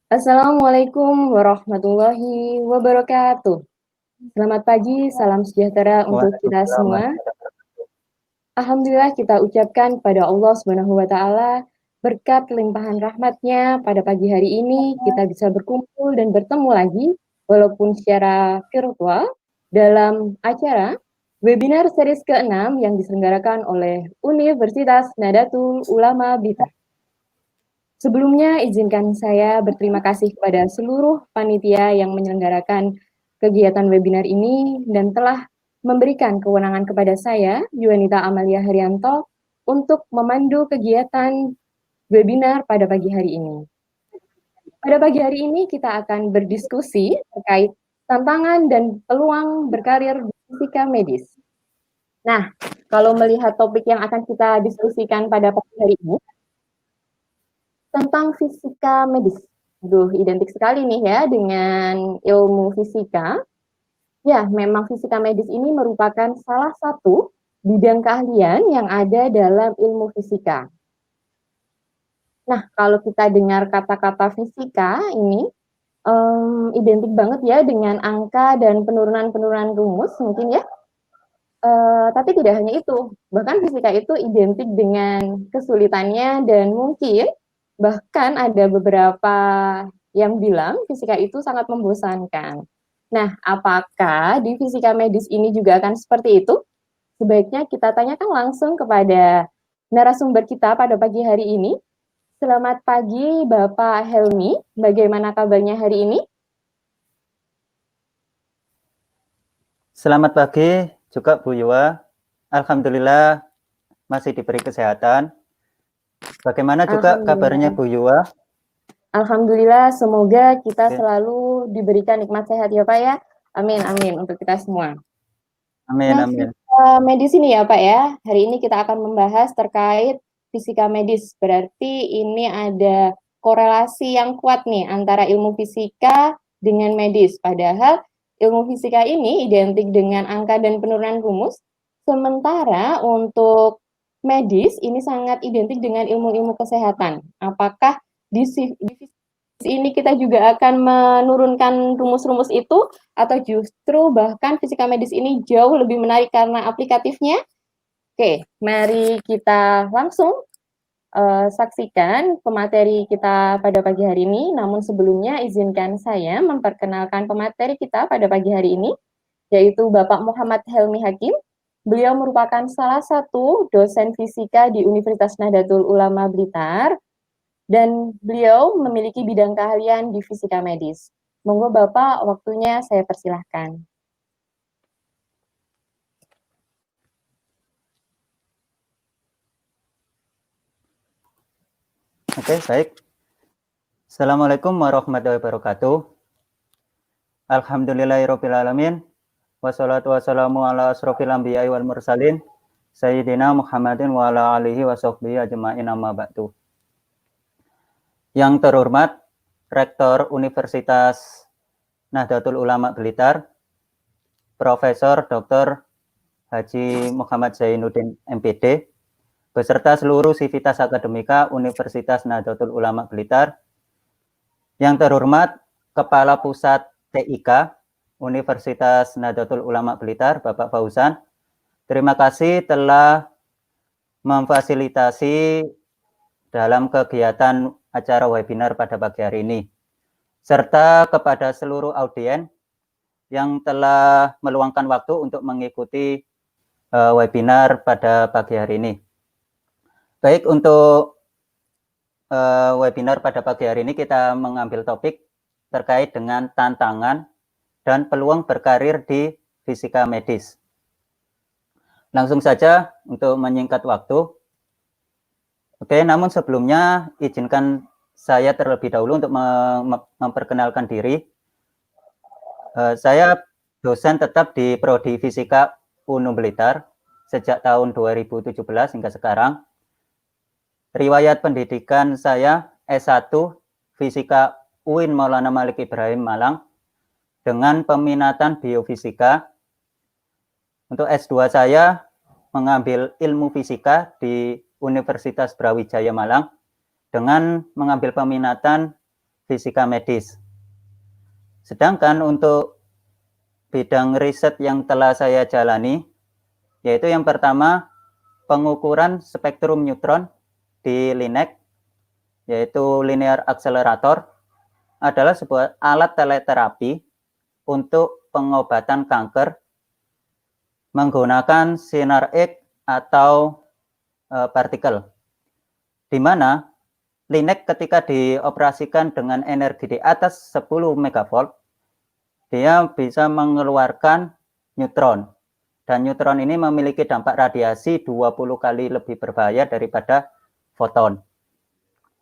Assalamualaikum warahmatullahi wabarakatuh. Selamat pagi, salam sejahtera untuk kita Waalaikumsalam semua. warahmatullahi Alhamdulillah kita ucapkan pada Allah Subhanahu wa Ta'ala berkat limpahan rahmatnya pada pagi hari ini kita bisa berkumpul dan bertemu lagi walaupun secara virtual dalam acara webinar series ke-6 yang diselenggarakan oleh Universitas Nahdlatul Ulama Blitar. Sebelumnya, izinkan saya berterima kasih kepada seluruh panitia yang menyelenggarakan kegiatan webinar ini dan telah memberikan kewenangan kepada saya, Yuanita Amalia Haryanto, untuk memandu kegiatan webinar pada pagi hari ini. Pada pagi hari ini kita akan berdiskusi terkait tantangan dan peluang berkarir di fisika medis. Nah, kalau melihat topik yang akan kita diskusikan pada pagi hari ini, tentang fisika medis. Aduh, identik sekali nih ya dengan ilmu fisika. Ya, memang fisika medis ini merupakan salah satu bidang keahlian yang ada dalam ilmu fisika. Nah, kalau kita dengar kata-kata fisika ini, identik banget ya dengan angka dan penurunan-penurunan rumus mungkin ya. Tapi tidak hanya itu, bahkan fisika itu identik dengan kesulitannya dan mungkin bahkan ada beberapa yang bilang fisika itu sangat membosankan. Nah, apakah di fisika medis ini juga akan seperti itu? Sebaiknya kita tanyakan langsung kepada narasumber kita pada pagi hari ini. Selamat pagi Bapak Helmi, bagaimana kabarnya hari ini? Selamat pagi juga Bu Yuwa. Alhamdulillah masih diberi kesehatan. Bagaimana juga kabarnya Alhamdulillah. Bu Yuwa? Alhamdulillah, semoga kita Oke. selalu diberikan nikmat sehat ya Pak ya. Amin, amin untuk kita semua. Amin, Nah, amin. fisika medis ini ya Pak ya, hari ini kita akan membahas terkait fisika medis. Berarti ini ada korelasi yang kuat nih antara ilmu fisika dengan medis. Padahal ilmu fisika ini identik dengan angka dan penurunan rumus, sementara untuk medis ini sangat identik dengan ilmu-ilmu kesehatan. Apakah di ini kita juga akan menurunkan rumus-rumus itu atau justru bahkan fisika medis ini jauh lebih menarik karena aplikatifnya? Oke, mari kita langsung saksikan pemateri kita pada pagi hari ini. Namun sebelumnya izinkan saya memperkenalkan pemateri kita pada pagi hari ini, yaitu Bapak Muhammad Helmi Hakim. Beliau merupakan salah satu dosen fisika di Universitas Nahdlatul Ulama Blitar dan beliau memiliki bidang keahlian di fisika medis. Monggo Bapak, waktunya saya persilahkan. Oke, baik. Assalamualaikum warahmatullahi wabarakatuh. Alhamdulillahirabbil alamin. Wassalatu wassalamu ala asrofil anbiya'i wal mursalin. Sayyidina Muhammadin wa ala alihi wa sahbihi ajma'in amma ba'du. Yang terhormat Rektor Universitas Nahdlatul Ulama Blitar, Profesor Dr. Haji Muhammad Zainuddin MPD, beserta seluruh sivitas akademika Universitas Nahdlatul Ulama Blitar. Yang terhormat Kepala Pusat TIK Universitas Nahdlatul Ulama Blitar, Bapak Fauzan. Terima kasih telah memfasilitasi dalam kegiatan acara webinar pada pagi hari ini. Serta kepada seluruh audiens yang telah meluangkan waktu untuk mengikuti webinar pada pagi hari ini. Baik, untuk webinar pada pagi hari ini kita mengambil topik terkait dengan tantangan dan peluang berkarir di fisika medis. Langsung saja untuk menyingkat waktu. Oke, namun sebelumnya izinkan saya terlebih dahulu untuk memperkenalkan diri. Saya dosen tetap di Prodi Fisika UNU Blitar sejak tahun 2017 hingga sekarang. Riwayat pendidikan saya S1 Fisika UIN Maulana Malik Ibrahim Malang dengan peminatan biofisika. Untuk S2 saya mengambil ilmu fisika di Universitas Brawijaya Malang dengan mengambil peminatan fisika medis. Sedangkan untuk bidang riset yang telah saya jalani, yaitu yang pertama pengukuran spektrum neutron di LINAC, yaitu Linear Accelerator, adalah sebuah alat teleterapi untuk pengobatan kanker menggunakan sinar X atau partikel, di mana LINAC ketika dioperasikan dengan energi di atas 10 megavolt, dia bisa mengeluarkan neutron. Dan neutron ini memiliki dampak radiasi 20 kali lebih berbahaya daripada foton.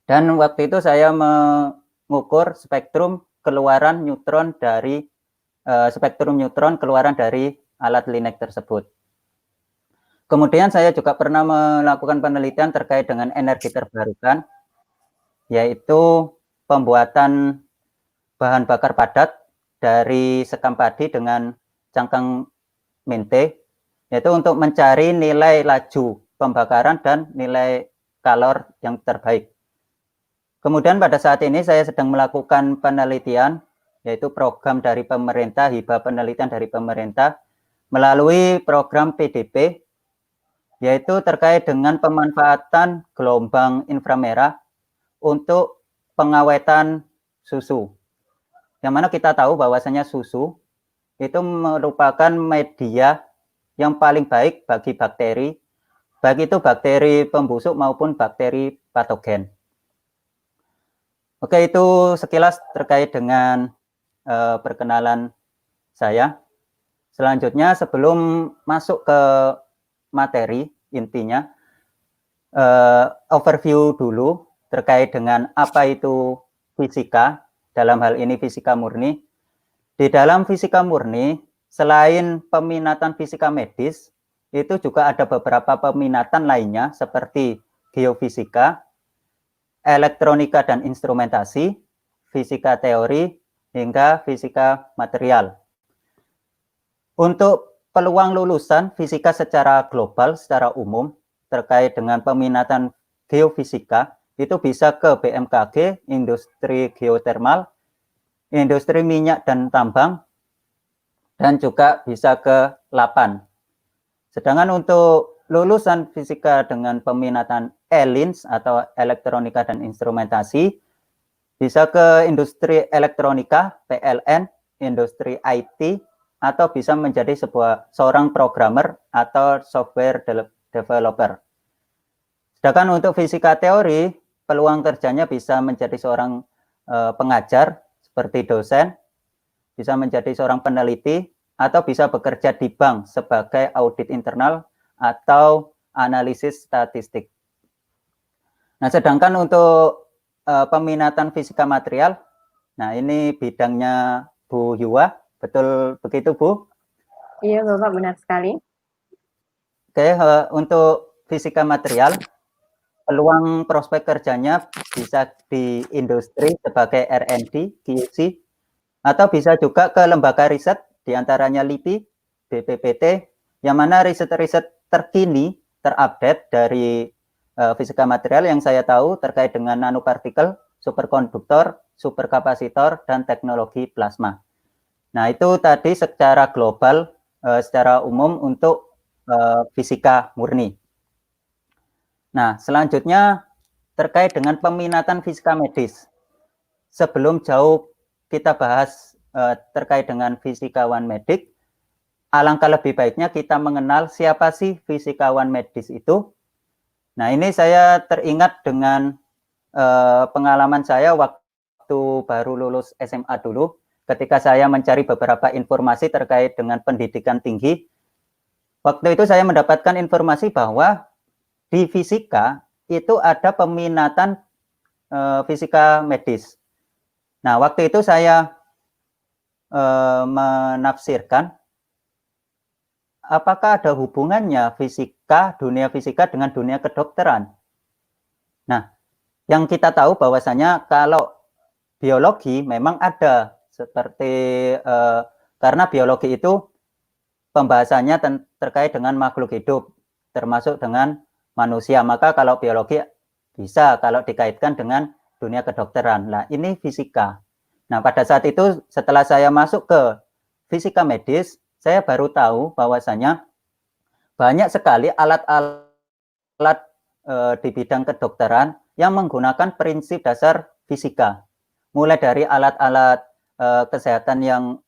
Dan waktu itu saya mengukur spektrum keluaran neutron dari alat LINAC tersebut. Kemudian saya juga pernah melakukan penelitian terkait dengan energi terbarukan, yaitu pembuatan bahan bakar padat dari sekam padi dengan cangkang mente, yaitu untuk mencari nilai laju pembakaran dan nilai kalor yang terbaik. Kemudian pada saat ini saya sedang melakukan penelitian, yaitu program dari pemerintah, hibah penelitian dari pemerintah, melalui program PDP, yaitu terkait dengan pemanfaatan gelombang inframerah untuk pengawetan susu. Yang mana kita tahu bahwasanya susu itu merupakan media yang paling baik bagi bakteri, baik itu bakteri pembusuk maupun bakteri patogen. Oke, itu sekilas terkait dengan perkenalan saya. Selanjutnya, sebelum masuk ke materi, intinya overview dulu terkait dengan apa itu fisika, dalam hal ini fisika murni. Di dalam fisika murni, selain peminatan fisika medis, itu juga ada beberapa peminatan lainnya seperti geofisika, elektronika dan instrumentasi, fisika teori, hingga fisika material. Untuk peluang lulusan fisika secara global, secara umum, terkait dengan peminatan geofisika, itu bisa ke BMKG, industri geotermal, industri minyak dan tambang, dan juga bisa ke LAPAN. Sedangkan untuk lulusan fisika dengan peminatan ELINS atau elektronika dan instrumentasi, bisa ke industri elektronika, PLN, industri IT, atau bisa menjadi seorang programmer atau software developer. Sedangkan untuk fisika teori, peluang kerjanya bisa menjadi seorang pengajar seperti dosen, bisa menjadi seorang peneliti, atau bisa bekerja di bank sebagai audit internal atau analisis statistik. Nah, sedangkan untuk peminatan fisika material, nah ini bidangnya Bu Yuwa. Betul begitu, Bu? Iya, Bapak, benar sekali. Oke, untuk fisika material, peluang prospek kerjanya bisa di industri sebagai R&D, QC, atau bisa juga ke lembaga riset, diantaranya LIPI, BPPT, yang mana riset-riset terkini, terupdate dari fisika material yang saya tahu terkait dengan nanopartikel, superkonduktor, superkapasitor, dan teknologi plasma. Nah, itu tadi secara global, secara umum untuk fisika murni. Nah, selanjutnya terkait dengan peminatan fisika medis. Sebelum jauh kita bahas terkait dengan fisikawan medik, alangkah lebih baiknya kita mengenal siapa sih fisikawan medis itu. Nah, ini saya teringat dengan pengalaman saya waktu baru lulus SMA dulu, ketika saya mencari beberapa informasi terkait dengan pendidikan tinggi. Waktu itu saya mendapatkan informasi bahwa di fisika itu ada peminatan fisika medis. Nah, waktu itu saya menafsirkan apakah ada hubungannya dunia fisika dengan dunia kedokteran. Nah, yang kita tahu bahwasanya kalau biologi memang ada, seperti karena biologi itu pembahasannya terkait dengan makhluk hidup, termasuk dengan manusia. Maka kalau biologi bisa kalau dikaitkan dengan dunia kedokteran. Nah, ini fisika. Nah, pada saat itu setelah saya masuk ke fisika medis, saya baru tahu bahwasanya banyak sekali alat-alat di bidang kedokteran yang menggunakan prinsip dasar fisika. Mulai dari alat-alat kesehatan yang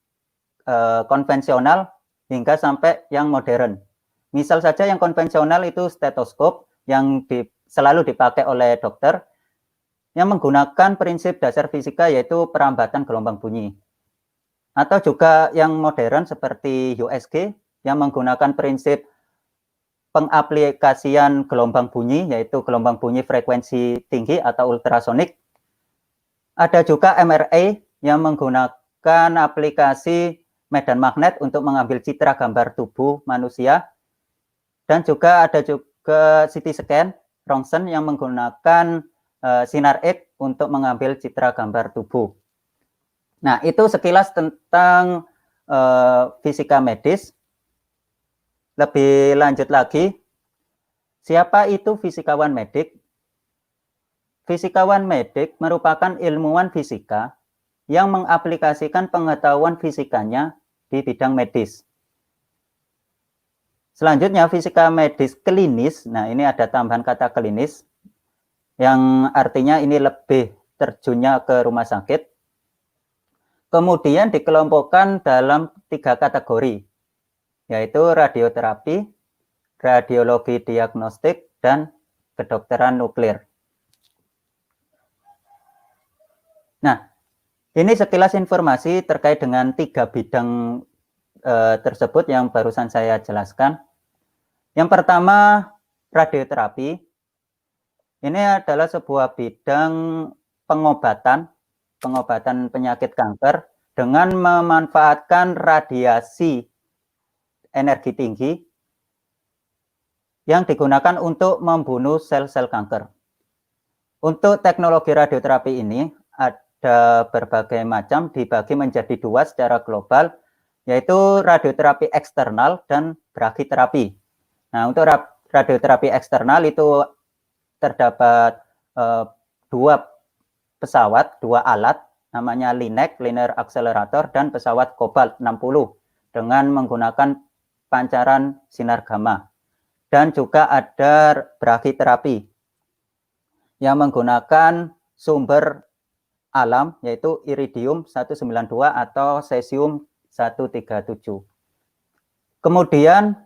konvensional hingga sampai yang modern. Misal saja yang konvensional itu stetoskop yang selalu dipakai oleh dokter yang menggunakan prinsip dasar fisika yaitu perambatan gelombang bunyi. Atau juga yang modern seperti USG yang menggunakan prinsip pengaplikasian gelombang bunyi yaitu gelombang bunyi frekuensi tinggi atau ultrasonik. Ada juga MRI yang menggunakan aplikasi medan magnet untuk mengambil citra gambar tubuh manusia. Dan juga ada juga CT scan, Röntgen yang menggunakan sinar X untuk mengambil citra gambar tubuh. Nah, itu sekilas tentang fisika medis. Lebih lanjut lagi, siapa itu fisikawan medik? Fisikawan medik merupakan ilmuwan fisika yang mengaplikasikan pengetahuan fisikanya di bidang medis. Selanjutnya, fisika medis klinis. Nah, ini ada tambahan kata klinis, yang artinya ini lebih terjunnya ke rumah sakit. Kemudian dikelompokkan dalam 3 kategori, yaitu radioterapi, radiologi diagnostik, dan kedokteran nuklir. Nah, ini sekilas informasi terkait dengan 3 bidang tersebut yang barusan saya jelaskan. Yang pertama, radioterapi. Ini adalah sebuah bidang pengobatan penyakit kanker dengan memanfaatkan radiasi energi tinggi yang digunakan untuk membunuh sel-sel kanker. Untuk teknologi radioterapi ini ada berbagai macam, dibagi menjadi 2 secara global, yaitu radioterapi eksternal dan brachyterapi. Nah, untuk radioterapi eksternal itu terdapat 2 pesawat, 2 alat, namanya LINAC, Linear Accelerator, dan pesawat Cobalt 60 dengan menggunakan pancaran sinar gamma. Dan juga ada brachyterapi yang menggunakan sumber alam, yaitu iridium 192 atau cesium 137. Kemudian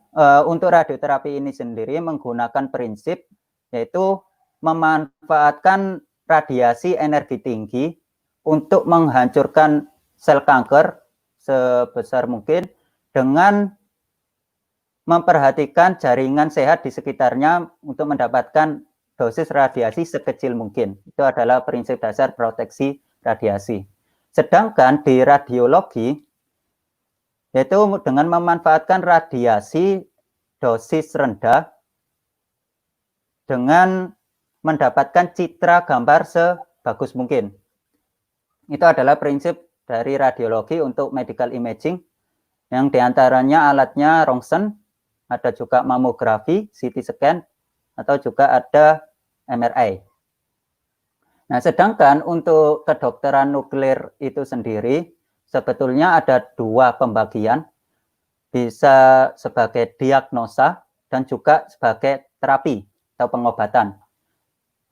untuk radioterapi ini sendiri menggunakan prinsip yaitu memanfaatkan radiasi energi tinggi untuk menghancurkan sel kanker sebesar mungkin dengan memperhatikan jaringan sehat di sekitarnya untuk mendapatkan dosis radiasi sekecil mungkin. Itu adalah prinsip dasar proteksi radiasi. Sedangkan di radiologi, yaitu dengan memanfaatkan radiasi dosis rendah dengan mendapatkan citra gambar sebagus mungkin. Itu adalah prinsip dari radiologi untuk medical imaging, yang diantaranya alatnya Röntgen, ada juga mamografi, CT scan, atau juga ada MRI. Nah, sedangkan untuk kedokteran nuklir itu sendiri, sebetulnya ada 2 pembagian, bisa sebagai diagnosa dan juga sebagai terapi atau pengobatan.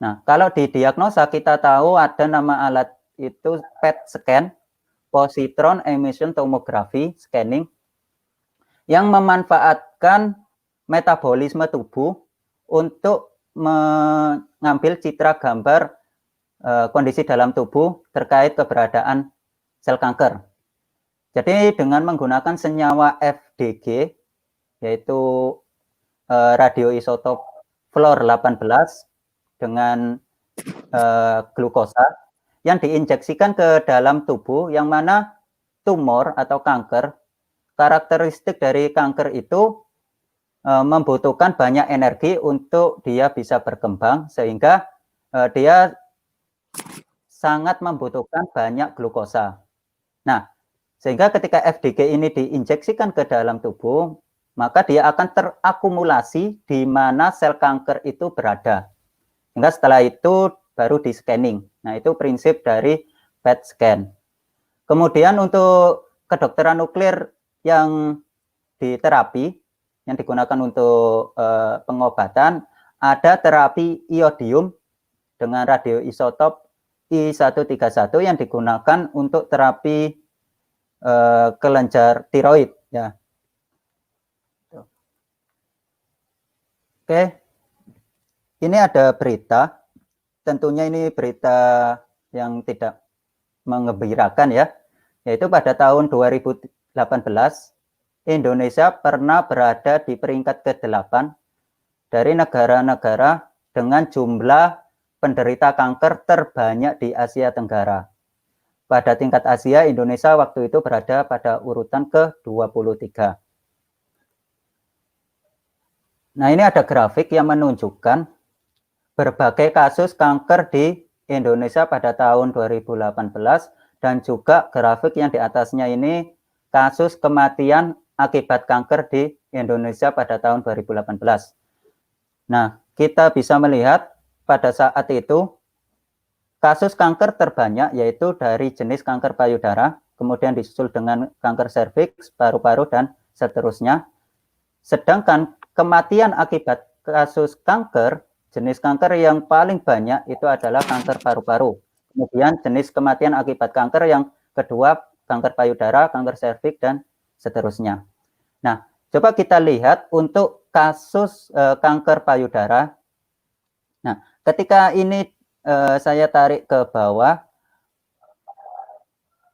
Nah, kalau di diagnosa kita tahu ada nama alat itu PET scan, positron emission tomography scanning, yang memanfaatkan metabolisme tubuh untuk mengambil citra gambar kondisi dalam tubuh terkait keberadaan sel kanker. Jadi dengan menggunakan senyawa FDG, yaitu radioisotop fluor 18 dengan glukosa, yang diinjeksikan ke dalam tubuh, yang mana tumor atau kanker, karakteristik dari kanker itu membutuhkan banyak energi untuk dia bisa berkembang, sehingga dia sangat membutuhkan banyak glukosa. Nah, sehingga ketika FDG ini diinjeksikan ke dalam tubuh, maka dia akan terakumulasi di mana sel kanker itu berada. Sehingga setelah itu baru di scanning. Nah, itu prinsip dari PET scan. Kemudian untuk kedokteran nuklir yang diterapi, yang digunakan untuk pengobatan, ada terapi iodium dengan radioisotop I131 yang digunakan untuk terapi kelenjar tiroid. Ya. Oke, ini ada berita, tentunya ini berita yang tidak mengembirakan ya, yaitu pada tahun 2018 Indonesia pernah berada di peringkat ke-8 dari negara-negara dengan jumlah penderita kanker terbanyak di Asia Tenggara. Pada tingkat Asia, Indonesia waktu itu berada pada urutan ke-23. Nah, ini ada grafik yang menunjukkan berbagai kasus kanker di Indonesia pada tahun 2018 dan juga grafik yang di atasnya ini kasus kematian akibat kanker di Indonesia pada tahun 2018. Nah, kita bisa melihat pada saat itu kasus kanker terbanyak yaitu dari jenis kanker payudara, kemudian disusul dengan kanker serviks, paru-paru, dan seterusnya. Sedangkan kematian akibat kasus kanker, jenis kanker yang paling banyak itu adalah kanker paru-paru. Kemudian jenis kematian akibat kanker yang kedua, kanker payudara, kanker serviks, dan seterusnya. Nah, coba kita lihat untuk kasus kanker payudara. Nah, ketika ini saya tarik ke bawah,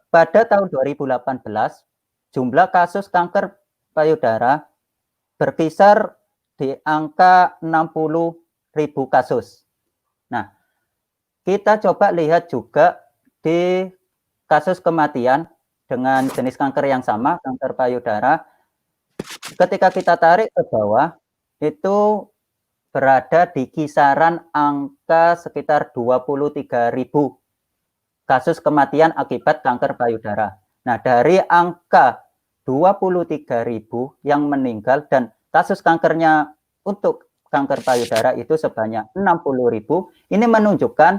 pada tahun 2018, jumlah kasus kanker payudara berkisar di angka 60.000 kasus. Nah, kita coba lihat juga di kasus kematian dengan jenis kanker yang sama, kanker payudara. Ketika kita tarik ke bawah, itu berada di kisaran angka sekitar 23.000 kasus kematian akibat kanker payudara. Nah, dari angka 23.000 yang meninggal dan kasus kankernya untuk kanker payudara itu sebanyak 60.000, ini menunjukkan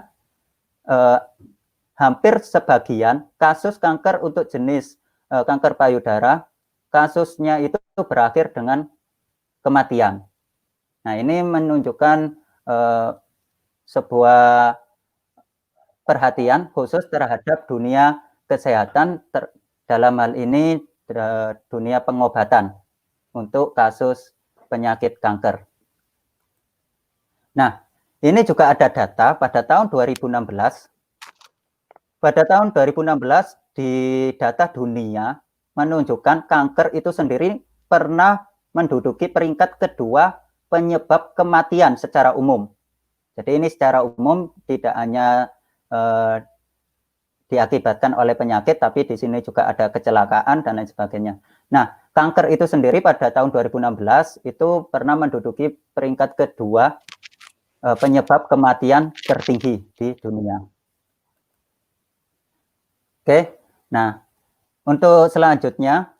hampir sebagian kasus kanker untuk jenis kanker payudara, kasusnya itu berakhir dengan kematian. Nah, ini menunjukkan sebuah perhatian khusus terhadap dunia kesehatan, dalam hal ini dunia pengobatan untuk kasus penyakit kanker. Nah, ini juga ada data pada tahun 2016. Pada tahun 2016 di data dunia menunjukkan kanker itu sendiri pernah menduduki peringkat kedua penyebab kematian secara umum. Jadi ini secara umum tidak hanya diakibatkan oleh penyakit, tapi di sini juga ada kecelakaan dan lain sebagainya. Nah, kanker itu sendiri pada tahun 2016 itu pernah menduduki peringkat kedua penyebab kematian tertinggi di dunia. Oke, nah untuk selanjutnya,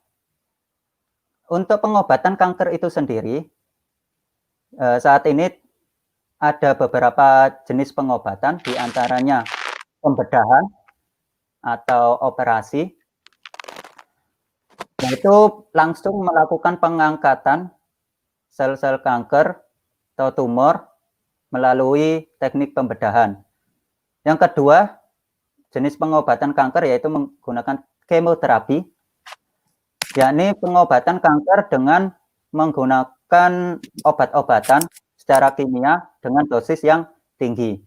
untuk pengobatan kanker itu sendiri, saat ini ada beberapa jenis pengobatan, diantaranya pembedahan atau operasi, yaitu langsung melakukan pengangkatan sel-sel kanker atau tumor melalui teknik pembedahan. Yang kedua, jenis pengobatan kanker yaitu menggunakan kemoterapi, yakni pengobatan kanker dengan menggunakan obat-obatan secara kimia dengan dosis yang tinggi.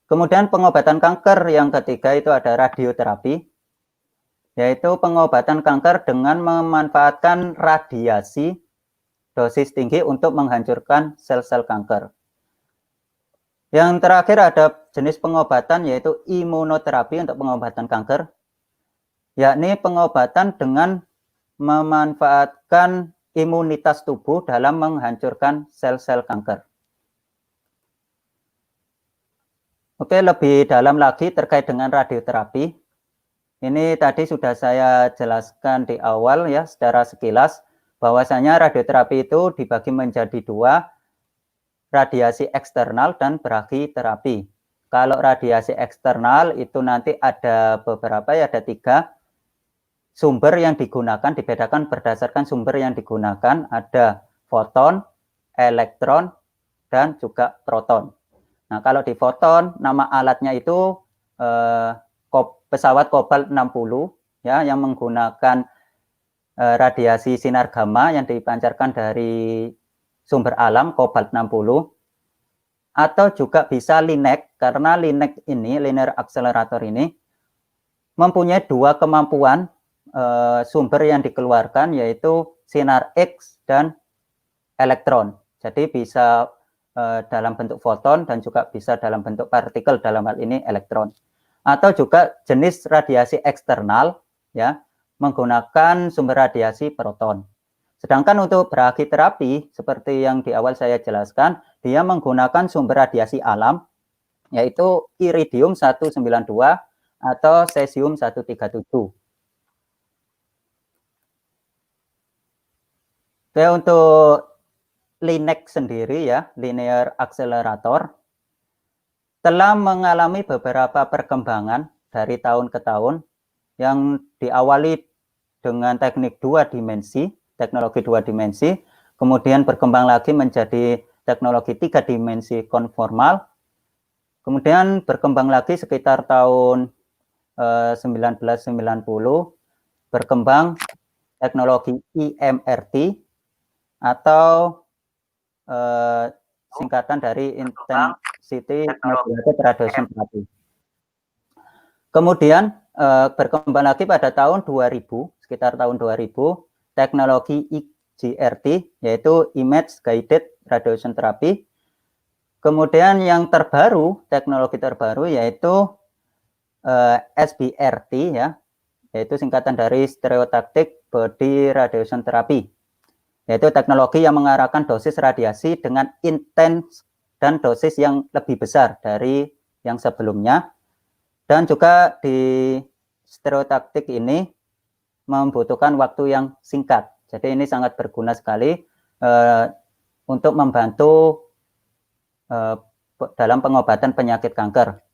Kemudian pengobatan kanker yang ketiga itu ada radioterapi, yaitu pengobatan kanker dengan memanfaatkan radiasi dosis tinggi untuk menghancurkan sel-sel kanker. Yang terakhir ada jenis pengobatan yaitu imunoterapi untuk pengobatan kanker, yakni pengobatan dengan memanfaatkan imunitas tubuh dalam menghancurkan sel-sel kanker. Oke, lebih dalam lagi terkait dengan radioterapi. Ini tadi sudah saya jelaskan di awal ya secara sekilas bahwasanya radioterapi itu dibagi menjadi dua, radiasi eksternal dan brakhiterapi. Kalau radiasi eksternal itu nanti ada beberapa ya, ada 3 sumber yang digunakan, dibedakan berdasarkan sumber yang digunakan, ada foton, elektron, dan juga proton. Nah, kalau di foton, nama alatnya itu pesawat Cobalt 60 ya, yang menggunakan radiasi sinar gamma yang dipancarkan dari sumber alam Cobalt 60, atau juga bisa LINAC, karena LINAC ini, Linear Accelerator ini, mempunyai 2 kemampuan sumber yang dikeluarkan, yaitu sinar X dan elektron. Jadi bisa dalam bentuk foton dan juga bisa dalam bentuk partikel, dalam hal ini elektron. Atau juga jenis radiasi eksternal ya, menggunakan sumber radiasi proton. Sedangkan untuk brachyterapi seperti yang di awal saya jelaskan, dia menggunakan sumber radiasi alam, yaitu iridium 192 atau cesium 137. Oke, untuk LINAC sendiri ya, Linear Accelerator, telah mengalami beberapa perkembangan dari tahun ke tahun, yang diawali dengan teknik 2 dimensi, teknologi 2 dimensi, kemudian berkembang lagi menjadi teknologi 3 dimensi konformal, kemudian berkembang lagi sekitar tahun 1990, berkembang teknologi IMRT atau singkatan dari Intensity Modulated Radiation Therapy. Kemudian berkembang lagi pada tahun 2000, sekitar tahun 2000, teknologi IGRT, yaitu Image Guided Radiation Therapy. Kemudian yang terbaru, teknologi terbaru yaitu SBRT ya, yaitu singkatan dari Stereotactic Body Radiation Therapy, yaitu teknologi yang mengarahkan dosis radiasi dengan intens dan dosis yang lebih besar dari yang sebelumnya. Dan juga di stereotactic ini membutuhkan waktu yang singkat. Jadi ini sangat berguna sekali untuk membantu dalam pengobatan penyakit kanker.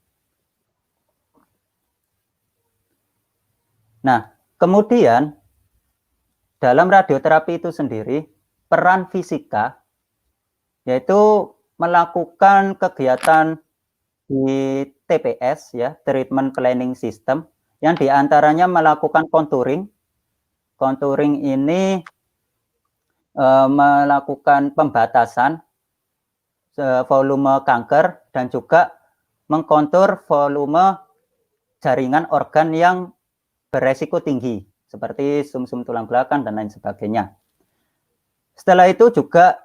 Nah, kemudian dalam radioterapi itu sendiri, peran fisika yaitu melakukan kegiatan di TPS ya, Treatment Planning System, yang diantaranya melakukan contouring. Contouring ini melakukan pembatasan volume kanker dan juga mengkontur volume jaringan organ yang beresiko tinggi, seperti sumsum tulang belakang dan lain sebagainya. Setelah itu juga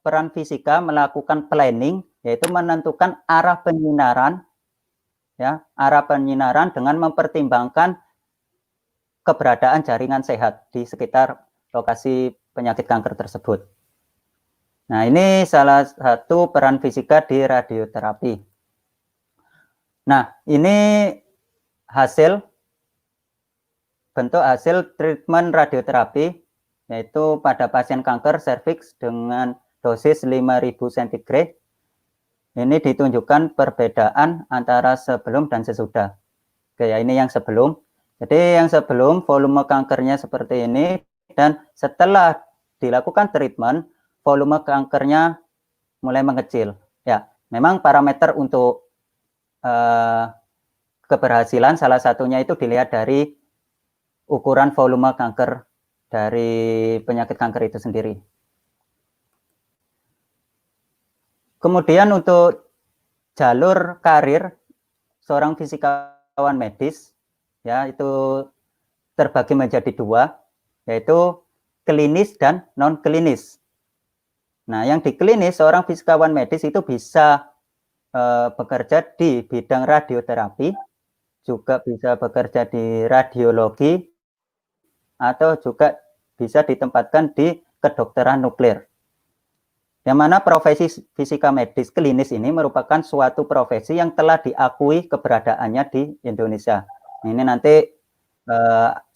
peran fisika melakukan planning, yaitu menentukan arah penyinaran, ya, arah penyinaran dengan mempertimbangkan keberadaan jaringan sehat di sekitar lokasi penyakit kanker tersebut. Nah, ini salah satu peran fisika di radioterapi. Nah, ini bentuk hasil treatment radioterapi, yaitu pada pasien kanker serviks dengan dosis 5000 cm. Ini ditunjukkan perbedaan antara sebelum dan sesudah. Oke, ya, ini yang sebelum. Jadi yang sebelum volume kankernya seperti ini, dan setelah dilakukan treatment, volume kankernya mulai mengecil. Ya, memang parameter untuk keberhasilan salah satunya itu dilihat dari ukuran volume kanker dari penyakit kanker itu sendiri. Kemudian untuk jalur karir seorang fisikawan medis, ya, itu terbagi menjadi 2, yaitu klinis dan non klinis. Nah, yang di klinis seorang fisikawan medis itu bisa bekerja di bidang radioterapi, juga bisa bekerja di radiologi, atau juga bisa ditempatkan di kedokteran nuklir. Yang mana profesi fisika medis klinis ini merupakan suatu profesi yang telah diakui keberadaannya di Indonesia. Ini nanti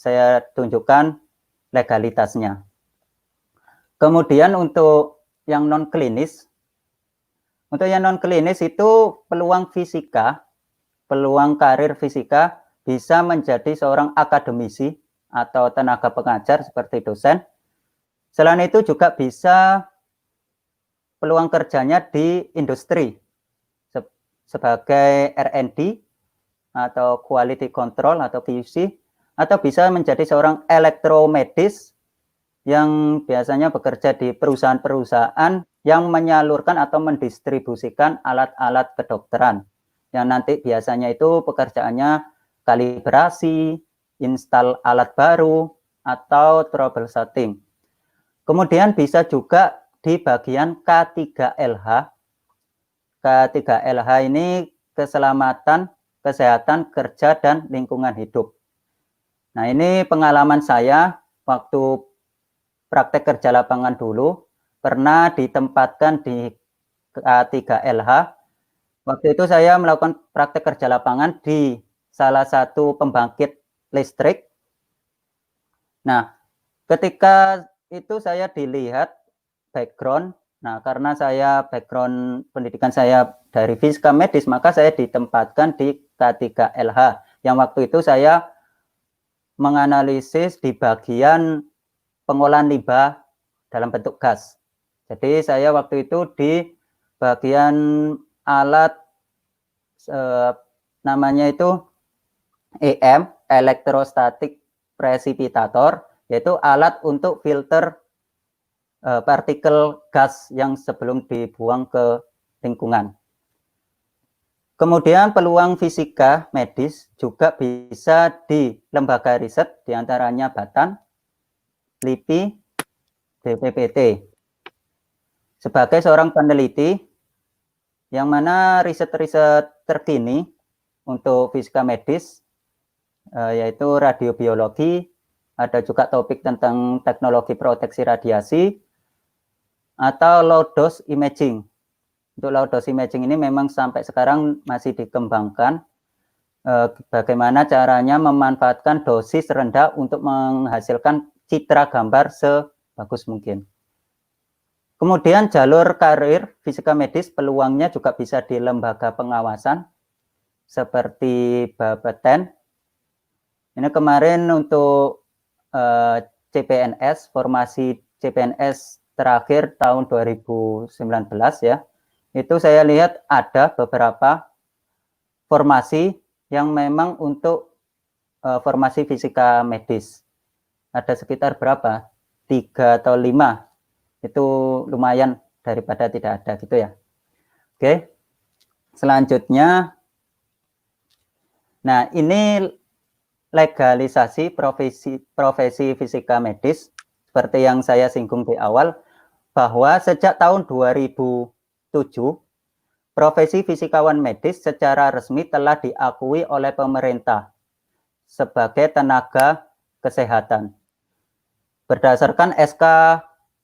saya tunjukkan legalitasnya. Kemudian untuk yang non klinis, Untuk yang non klinis itu peluang fisika, peluang karir fisika bisa menjadi seorang akademisi atau tenaga pengajar seperti dosen. Selain itu juga bisa peluang kerjanya di industri sebagai R&D atau quality control atau QC, atau bisa menjadi seorang elektromedis yang biasanya bekerja di perusahaan-perusahaan yang menyalurkan atau mendistribusikan alat-alat kedokteran, yang nanti biasanya itu pekerjaannya kalibrasi, install alat baru, atau troubleshooting. Kemudian bisa juga di bagian K3LH. K3LH ini keselamatan, kesehatan, kerja, dan lingkungan hidup. Nah, ini pengalaman saya waktu praktek kerja lapangan dulu, pernah ditempatkan di K3LH. Waktu itu saya melakukan praktek kerja lapangan di salah satu pembangkit listrik. Nah, ketika itu saya dilihat background. Nah, karena saya background pendidikan saya dari fisika medis, maka saya ditempatkan di K3LH. Yang waktu itu saya menganalisis di bagian pengolahan limbah dalam bentuk gas. Jadi saya waktu itu di bagian alat namanya itu EM, elektrostatik precipitator, yaitu alat untuk filter partikel gas yang sebelum dibuang ke lingkungan. Kemudian peluang fisika medis juga bisa di lembaga riset, diantaranya Batan, LIPI, BPPT. Sebagai seorang peneliti, yang mana riset-riset terkini untuk fisika medis, yaitu radiobiologi, ada juga topik tentang teknologi proteksi radiasi, atau low dose imaging. Untuk low dose imaging ini memang sampai sekarang masih dikembangkan, bagaimana caranya memanfaatkan dosis rendah untuk menghasilkan citra gambar sebagus mungkin. Kemudian jalur karir fisika medis peluangnya juga bisa di lembaga pengawasan seperti Bapeten. Ini kemarin untuk CPNS, formasi CPNS terakhir tahun 2019 ya. Itu saya lihat ada beberapa formasi yang memang untuk formasi fisika medis. Ada sekitar berapa? 3 atau 5. Itu lumayan daripada tidak ada gitu ya. Oke. Selanjutnya, nah ini legalisasi profesi fisika medis seperti yang saya singgung di awal, bahwa sejak tahun 2007 profesi fisikawan medis secara resmi telah diakui oleh pemerintah sebagai tenaga kesehatan berdasarkan SK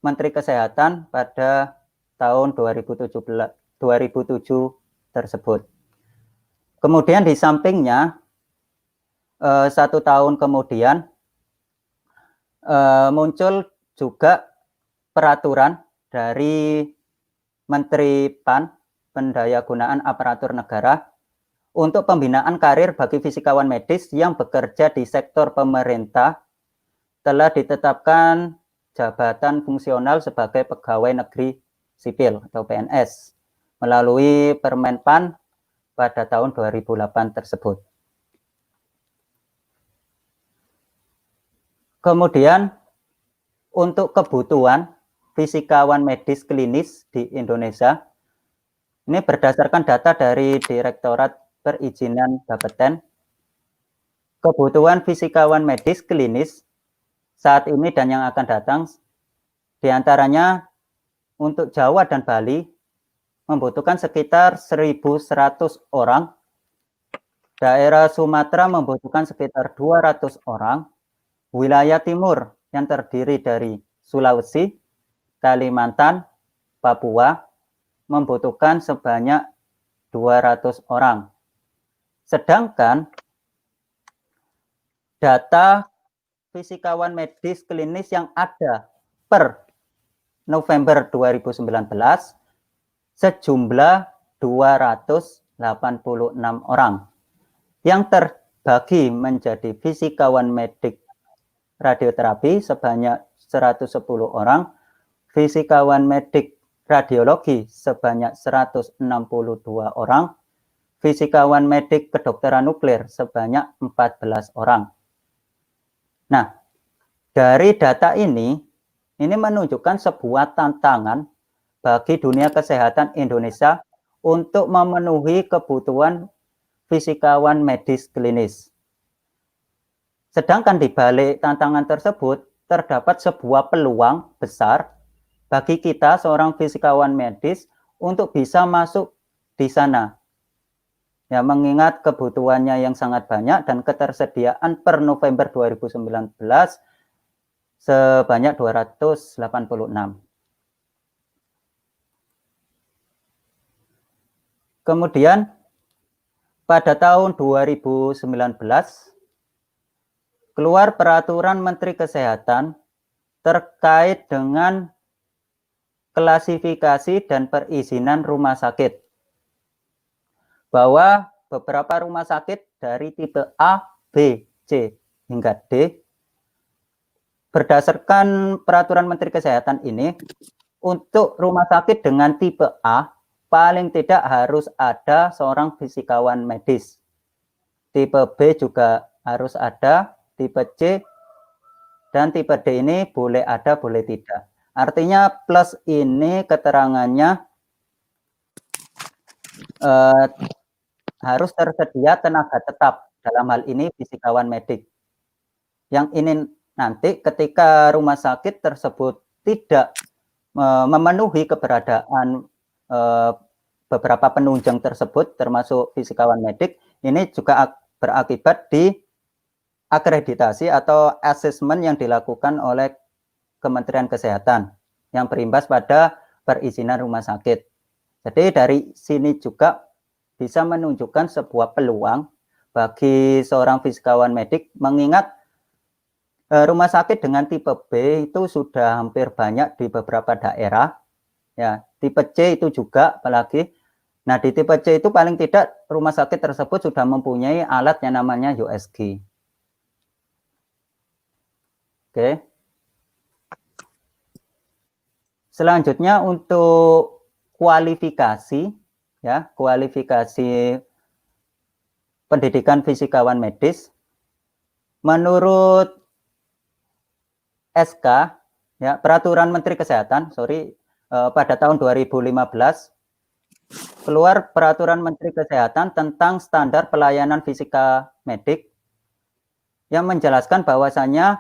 Menteri Kesehatan pada tahun 2007 tersebut. Kemudian di sampingnya 1 tahun kemudian muncul juga peraturan dari Menteri PAN, Pendayagunaan Aparatur Negara, untuk pembinaan karir bagi fisikawan medis yang bekerja di sektor pemerintah. Telah ditetapkan jabatan fungsional sebagai pegawai negeri sipil atau PNS melalui Permen PAN pada tahun 2008 tersebut. Kemudian untuk kebutuhan fisikawan medis klinis di Indonesia, ini berdasarkan data dari Direktorat Perizinan Bapeten, kebutuhan fisikawan medis klinis saat ini dan yang akan datang, diantaranya untuk Jawa dan Bali membutuhkan sekitar 1.100 orang, daerah Sumatera membutuhkan sekitar 200 orang, wilayah timur yang terdiri dari Sulawesi, Kalimantan, Papua membutuhkan sebanyak 200 orang. Sedangkan data fisikawan medis klinis yang ada per November 2019 sejumlah 286 orang yang terbagi menjadi fisikawan medik radioterapi sebanyak 110 orang, fisikawan medik radiologi sebanyak 162 orang, fisikawan medik kedokteran nuklir sebanyak 14 orang. Nah, dari data ini menunjukkan sebuah tantangan bagi dunia kesehatan Indonesia untuk memenuhi kebutuhan fisikawan medis klinis. Sedangkan di balik tantangan tersebut, terdapat sebuah peluang besar bagi kita seorang fisikawan medis untuk bisa masuk di sana. Ya, mengingat kebutuhannya yang sangat banyak dan ketersediaan per November 2019 sebanyak 286. Kemudian pada tahun 2019 keluar peraturan Menteri Kesehatan terkait dengan klasifikasi dan perizinan rumah sakit, bahwa beberapa rumah sakit dari tipe A, B, C, hingga D berdasarkan peraturan Menteri Kesehatan ini, untuk rumah sakit dengan tipe A paling tidak harus ada seorang fisikawan medis. Tipe B juga harus ada, tipe C dan tipe D ini boleh ada, boleh tidak. Artinya plus ini keterangannya harus tersedia tenaga tetap, dalam hal ini fisikawan medik. Yang ini nanti ketika rumah sakit tersebut tidak memenuhi keberadaan beberapa penunjang tersebut, termasuk fisikawan medik, ini juga berakibat di akreditasi atau asesmen yang dilakukan oleh Kementerian Kesehatan yang berimbas pada perizinan rumah sakit. Jadi dari sini juga bisa menunjukkan sebuah peluang bagi seorang fisikawan medik, mengingat rumah sakit dengan tipe B itu sudah hampir banyak di beberapa daerah. Ya, tipe C itu juga apalagi. Nah, di tipe C itu paling tidak rumah sakit tersebut sudah mempunyai alat yang namanya USG. Oke. Selanjutnya untuk kualifikasi, ya, kualifikasi pendidikan fisikawan medis, menurut SK, ya, peraturan Menteri Kesehatan, pada tahun 2015 keluar peraturan Menteri Kesehatan tentang standar pelayanan fisika medik yang menjelaskan bahwasannya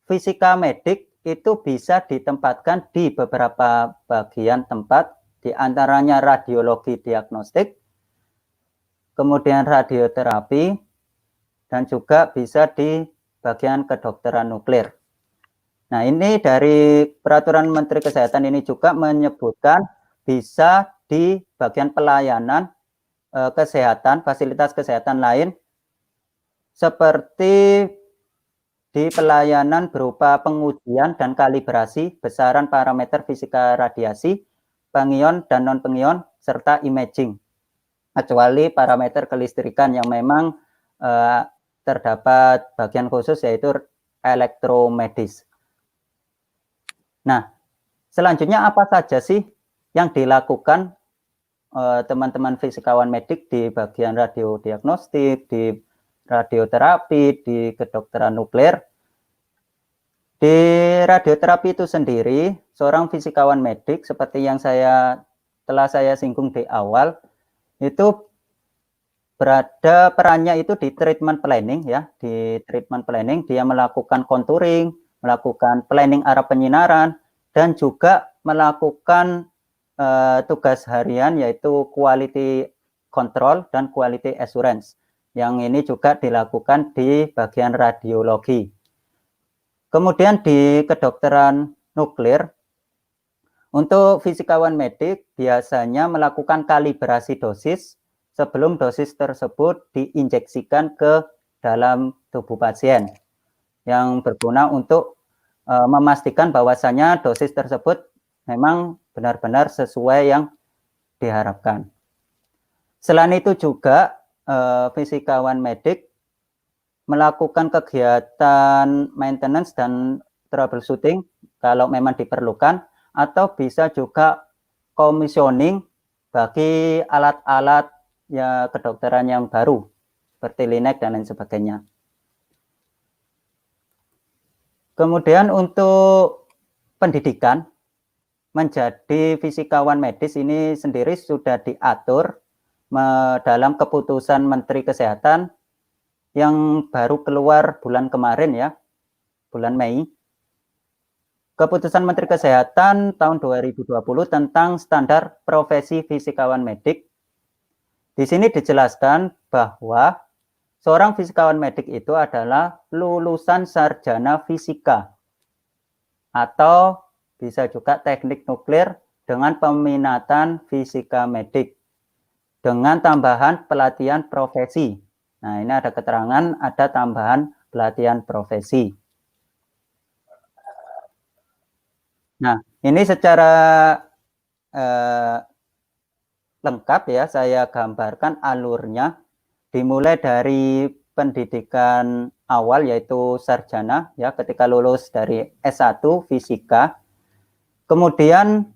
fisika medik itu bisa ditempatkan di beberapa bagian tempat, diantaranya radiologi diagnostik, kemudian radioterapi, dan juga bisa di bagian kedokteran nuklir. Nah, ini dari peraturan Menteri Kesehatan ini juga menyebutkan bisa di bagian pelayanan kesehatan, fasilitas kesehatan lain, seperti di pelayanan berupa pengujian dan kalibrasi besaran parameter fisika radiasi, pengion dan non-pengion, serta imaging, kecuali parameter kelistrikan yang memang terdapat bagian khusus yaitu elektromedis. Nah, selanjutnya apa saja sih yang dilakukan teman-teman fisikawan medik di bagian radiodiagnostik, di radioterapi, di kedokteran nuklir? Di radioterapi itu sendiri, seorang fisikawan medik seperti yang telah saya singgung di awal, itu berada perannya itu di treatment planning, ya. Di treatment planning dia melakukan contouring, melakukan planning arah penyinaran, dan juga melakukan tugas harian yaitu quality control dan quality assurance. Yang ini juga dilakukan di bagian radiologi. Kemudian di kedokteran nuklir, untuk fisikawan medik biasanya melakukan kalibrasi dosis sebelum dosis tersebut diinjeksikan ke dalam tubuh pasien, yang berguna untuk memastikan bahwasannya dosis tersebut memang benar-benar sesuai yang diharapkan. Selain itu juga fisikawan medik melakukan kegiatan maintenance dan troubleshooting kalau memang diperlukan, atau bisa juga commissioning bagi alat-alat ya kedokteran yang baru seperti Linac dan lain sebagainya. Kemudian untuk pendidikan menjadi fisikawan medis ini sendiri sudah diatur dalam keputusan Menteri Kesehatan yang baru keluar bulan kemarin ya, bulan Mei. Keputusan Menteri Kesehatan tahun 2020 tentang standar profesi fisikawan medik. Di sini dijelaskan bahwa seorang fisikawan medik itu adalah lulusan sarjana fisika atau bisa juga teknik nuklir dengan peminatan fisika medik dengan tambahan pelatihan profesi. Nah, ini ada keterangan ada tambahan pelatihan profesi. Nah, ini secara lengkap ya saya gambarkan alurnya, dimulai dari pendidikan awal yaitu sarjana ya ketika lulus dari S1 fisika, kemudian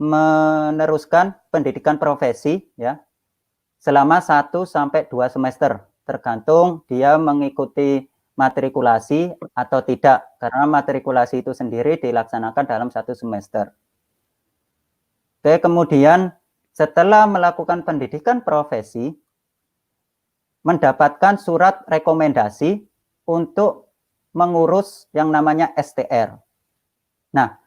meneruskan pendidikan profesi ya selama 1 sampai 2 semester tergantung dia mengikuti matrikulasi atau tidak, karena matrikulasi itu sendiri dilaksanakan dalam 1 semester. Oke, kemudian setelah melakukan pendidikan profesi, mendapatkan surat rekomendasi untuk mengurus yang namanya STR. Nah,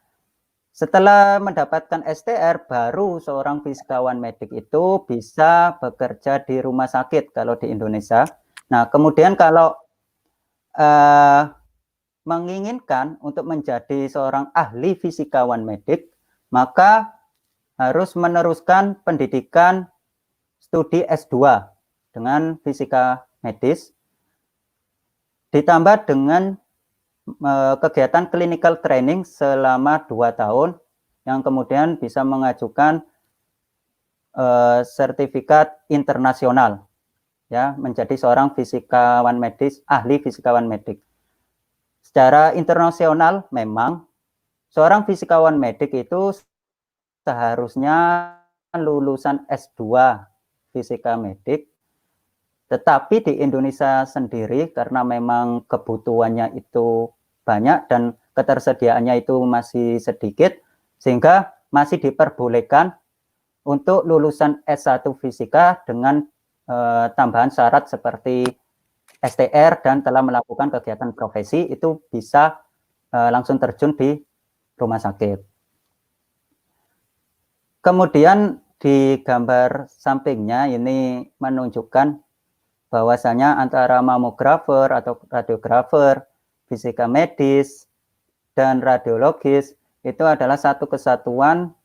setelah mendapatkan STR, baru seorang fisikawan medik itu bisa bekerja di rumah sakit kalau di Indonesia. Nah, kemudian kalau menginginkan untuk menjadi seorang ahli fisikawan medik, maka harus meneruskan pendidikan studi S2 dengan fisika medis, ditambah dengan kegiatan clinical training selama 2 tahun, yang kemudian bisa mengajukan sertifikat internasional, ya, menjadi seorang fisikawan medis, ahli fisikawan medik. Secara internasional memang seorang fisikawan medik itu seharusnya lulusan S2 fisika medik, tetapi di Indonesia sendiri karena memang kebutuhannya itu banyak dan ketersediaannya itu masih sedikit, sehingga masih diperbolehkan untuk lulusan S1 fisika dengan tambahan syarat seperti STR dan telah melakukan kegiatan profesi, itu bisa langsung terjun di rumah sakit. Kemudian di gambar sampingnya ini menunjukkan bahwasanya antara mamografer atau radiografer, fisika medis, dan radiologis itu adalah satu kesatuan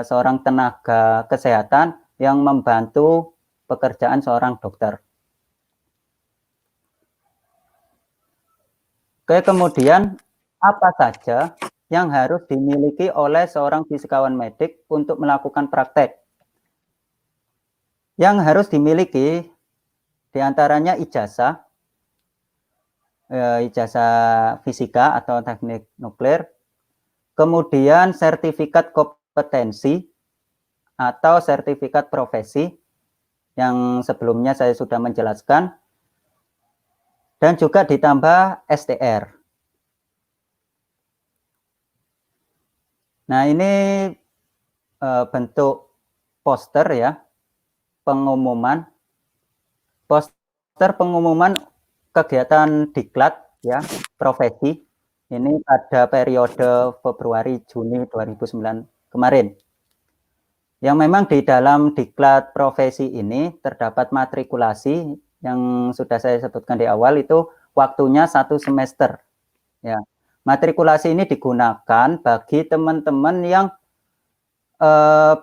seorang tenaga kesehatan yang membantu pekerjaan seorang dokter. Oke, kemudian apa saja yang harus dimiliki oleh seorang fisikawan medik untuk melakukan praktek? Yang harus dimiliki diantaranya ijazah fisika atau teknik nuklir, kemudian sertifikat kompetensi atau sertifikat profesi yang sebelumnya saya sudah menjelaskan, dan juga ditambah STR. Nah, ini bentuk poster ya, pengumuman. Poster pengumuman kegiatan diklat ya, profesi. Ini pada periode Februari-Juni 2009 kemarin. Yang memang di dalam diklat profesi ini terdapat matrikulasi yang sudah saya sebutkan di awal, itu waktunya 1 semester. Ya, matrikulasi ini digunakan bagi teman-teman yang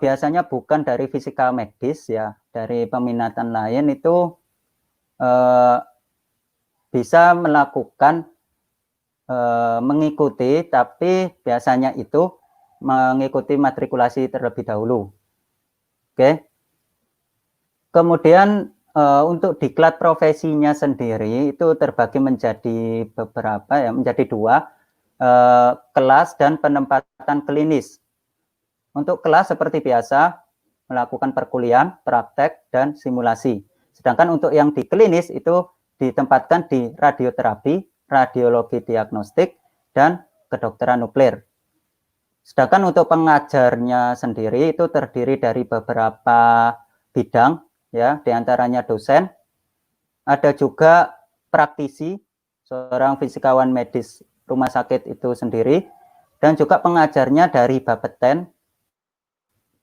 biasanya bukan dari fisika medis ya, dari peminatan lain itu bisa melakukan mengikuti, tapi biasanya itu mengikuti matrikulasi terlebih dahulu. Oke. Kemudian untuk diklat profesinya sendiri itu terbagi menjadi beberapa ya, menjadi dua, kelas dan penempatan klinis. Untuk kelas seperti biasa melakukan perkuliahan, praktek, dan simulasi. Sedangkan untuk yang di klinis itu ditempatkan di radioterapi, radiologi diagnostik, dan kedokteran nuklir. Sedangkan untuk pengajarnya sendiri itu terdiri dari beberapa bidang, ya, diantaranya dosen, ada juga praktisi, seorang fisikawan medis rumah sakit itu sendiri, dan juga pengajarnya dari Bapeten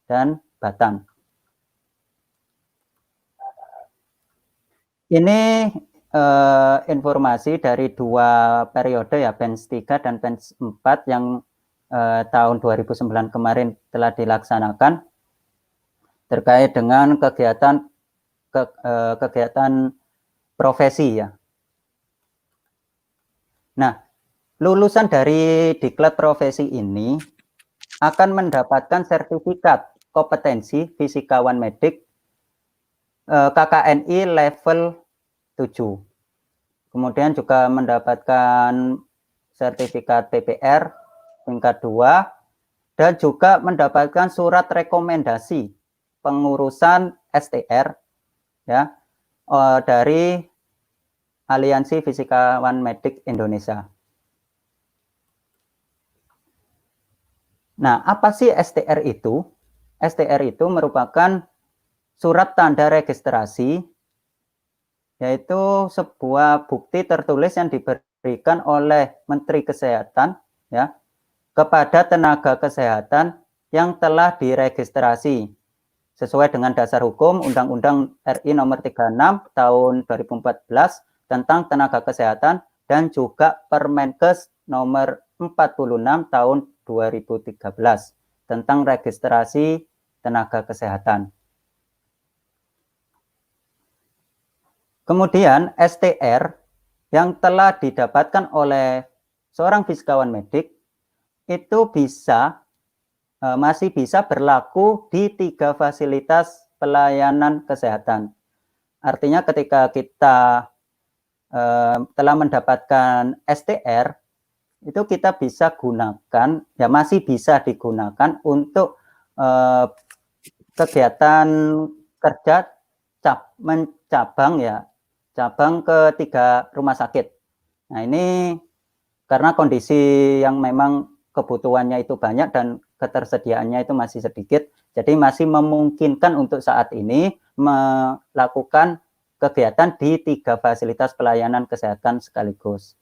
dan Batam. Ini informasi dari dua periode ya, PENS 3 dan PENS 4 yang tahun 2009 kemarin telah dilaksanakan terkait dengan kegiatan profesi ya. Nah, lulusan dari diklat profesi ini akan mendapatkan sertifikat kompetensi fisikawan medik KKNI level 7. Kemudian juga mendapatkan sertifikat PPR tingkat 2 dan juga mendapatkan surat rekomendasi pengurusan STR ya dari Aliansi Fisikawan Medik Indonesia. Nah, apa sih STR itu? STR itu merupakan surat tanda registrasi, yaitu sebuah bukti tertulis yang diberikan oleh Menteri Kesehatan ya kepada tenaga kesehatan yang telah diregistrasi sesuai dengan dasar hukum Undang-Undang RI Nomor 36 Tahun 2014 tentang tenaga kesehatan dan juga Permenkes Nomor 46 Tahun 2013 tentang registrasi tenaga kesehatan. Kemudian STR yang telah didapatkan oleh seorang fisikawan medik itu masih bisa berlaku di 3 fasilitas pelayanan kesehatan. Artinya ketika kita telah mendapatkan STR, itu kita bisa gunakan, ya masih bisa digunakan untuk kegiatan kerja cabang ke 3 rumah sakit. Nah ini karena kondisi yang memang kebutuhannya itu banyak dan ketersediaannya itu masih sedikit, jadi masih memungkinkan untuk saat ini melakukan kegiatan di 3 fasilitas pelayanan kesehatan sekaligus.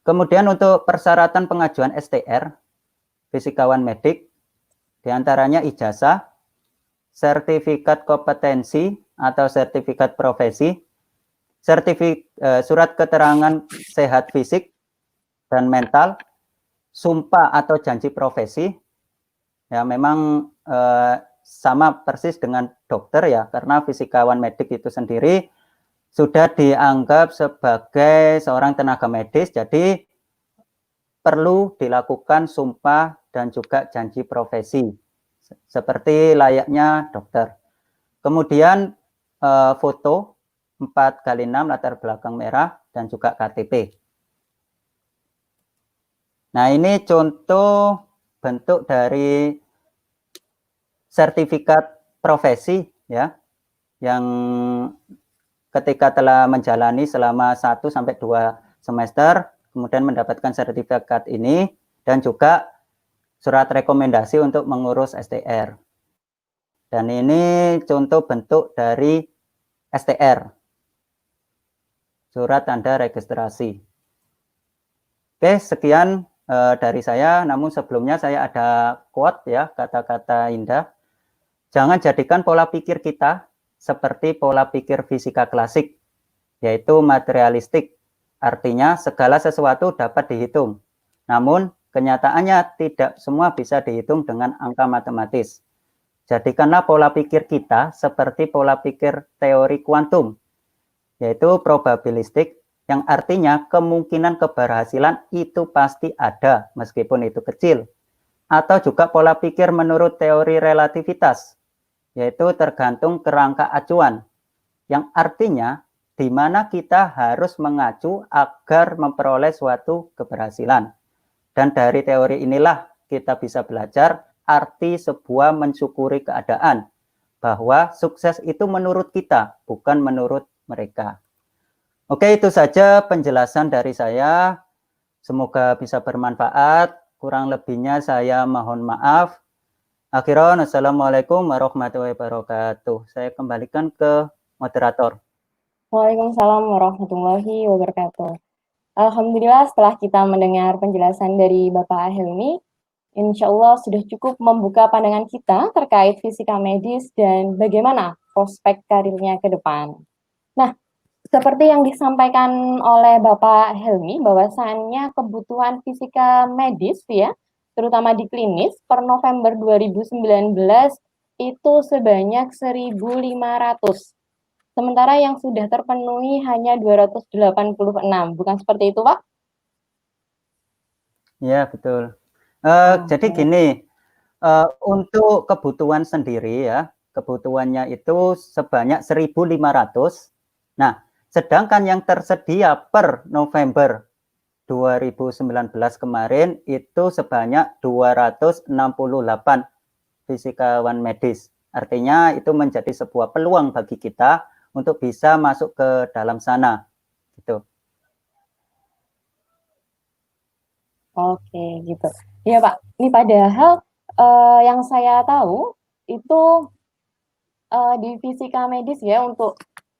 Kemudian untuk persyaratan pengajuan STR, fisikawan medik, diantaranya ijazah, sertifikat kompetensi atau sertifikat profesi, surat keterangan sehat fisik dan mental, sumpah atau janji profesi, ya memang sama persis dengan dokter ya, karena fisikawan medik itu sendiri sudah dianggap sebagai seorang tenaga medis, jadi perlu dilakukan sumpah dan juga janji profesi, seperti layaknya dokter. Kemudian foto 4x6 latar belakang merah dan juga KTP. Nah, ini contoh bentuk dari sertifikat profesi ya, yang ketika telah menjalani selama 1 sampai 2 semester, kemudian mendapatkan sertifikat ini dan juga surat rekomendasi untuk mengurus STR. Dan ini contoh bentuk dari STR, surat tanda registrasi. Oke, sekian dari saya, namun sebelumnya saya ada quote ya, kata-kata indah. Jangan jadikan pola pikir kita seperti pola pikir fisika klasik, yaitu materialistik. Artinya segala sesuatu dapat dihitung. Namun kenyataannya tidak semua bisa dihitung dengan angka matematis. Jadikanlah pola pikir kita seperti pola pikir teori kuantum, yaitu probabilistik, yang artinya kemungkinan keberhasilan itu pasti ada meskipun itu kecil. Atau juga pola pikir menurut teori relativitas, yaitu tergantung kerangka acuan, yang artinya di mana kita harus mengacu agar memperoleh suatu keberhasilan. Dan dari teori inilah kita bisa belajar arti sebuah mensyukuri keadaan, bahwa sukses itu menurut kita, bukan menurut mereka. Oke, itu saja penjelasan dari saya. Semoga bisa bermanfaat. Kurang lebihnya saya mohon maaf. Akhiran, assalamualaikum warahmatullahi wabarakatuh. Saya kembalikan ke moderator. Waalaikumsalam warahmatullahi wabarakatuh. Alhamdulillah setelah kita mendengar penjelasan dari Bapak Helmi, insya Allah sudah cukup membuka pandangan kita terkait fisika medis dan bagaimana prospek karirnya ke depan. Nah, seperti yang disampaikan oleh Bapak Helmi, bahwasannya kebutuhan fisika medis ya, terutama di klinis, per November 2019 itu sebanyak 1.500. Sementara yang sudah terpenuhi hanya 286. Bukan seperti itu, Pak? Ya, betul. Jadi gini, untuk kebutuhan sendiri ya, kebutuhannya itu sebanyak 1.500. Nah, sedangkan yang tersedia per November 2019 kemarin itu sebanyak 268 fisikawan medis. Artinya itu menjadi sebuah peluang bagi kita untuk bisa masuk ke dalam sana. Gitu. Oke, gitu. Ya, Pak. Ini padahal yang saya tahu itu di fisika medis ya, untuk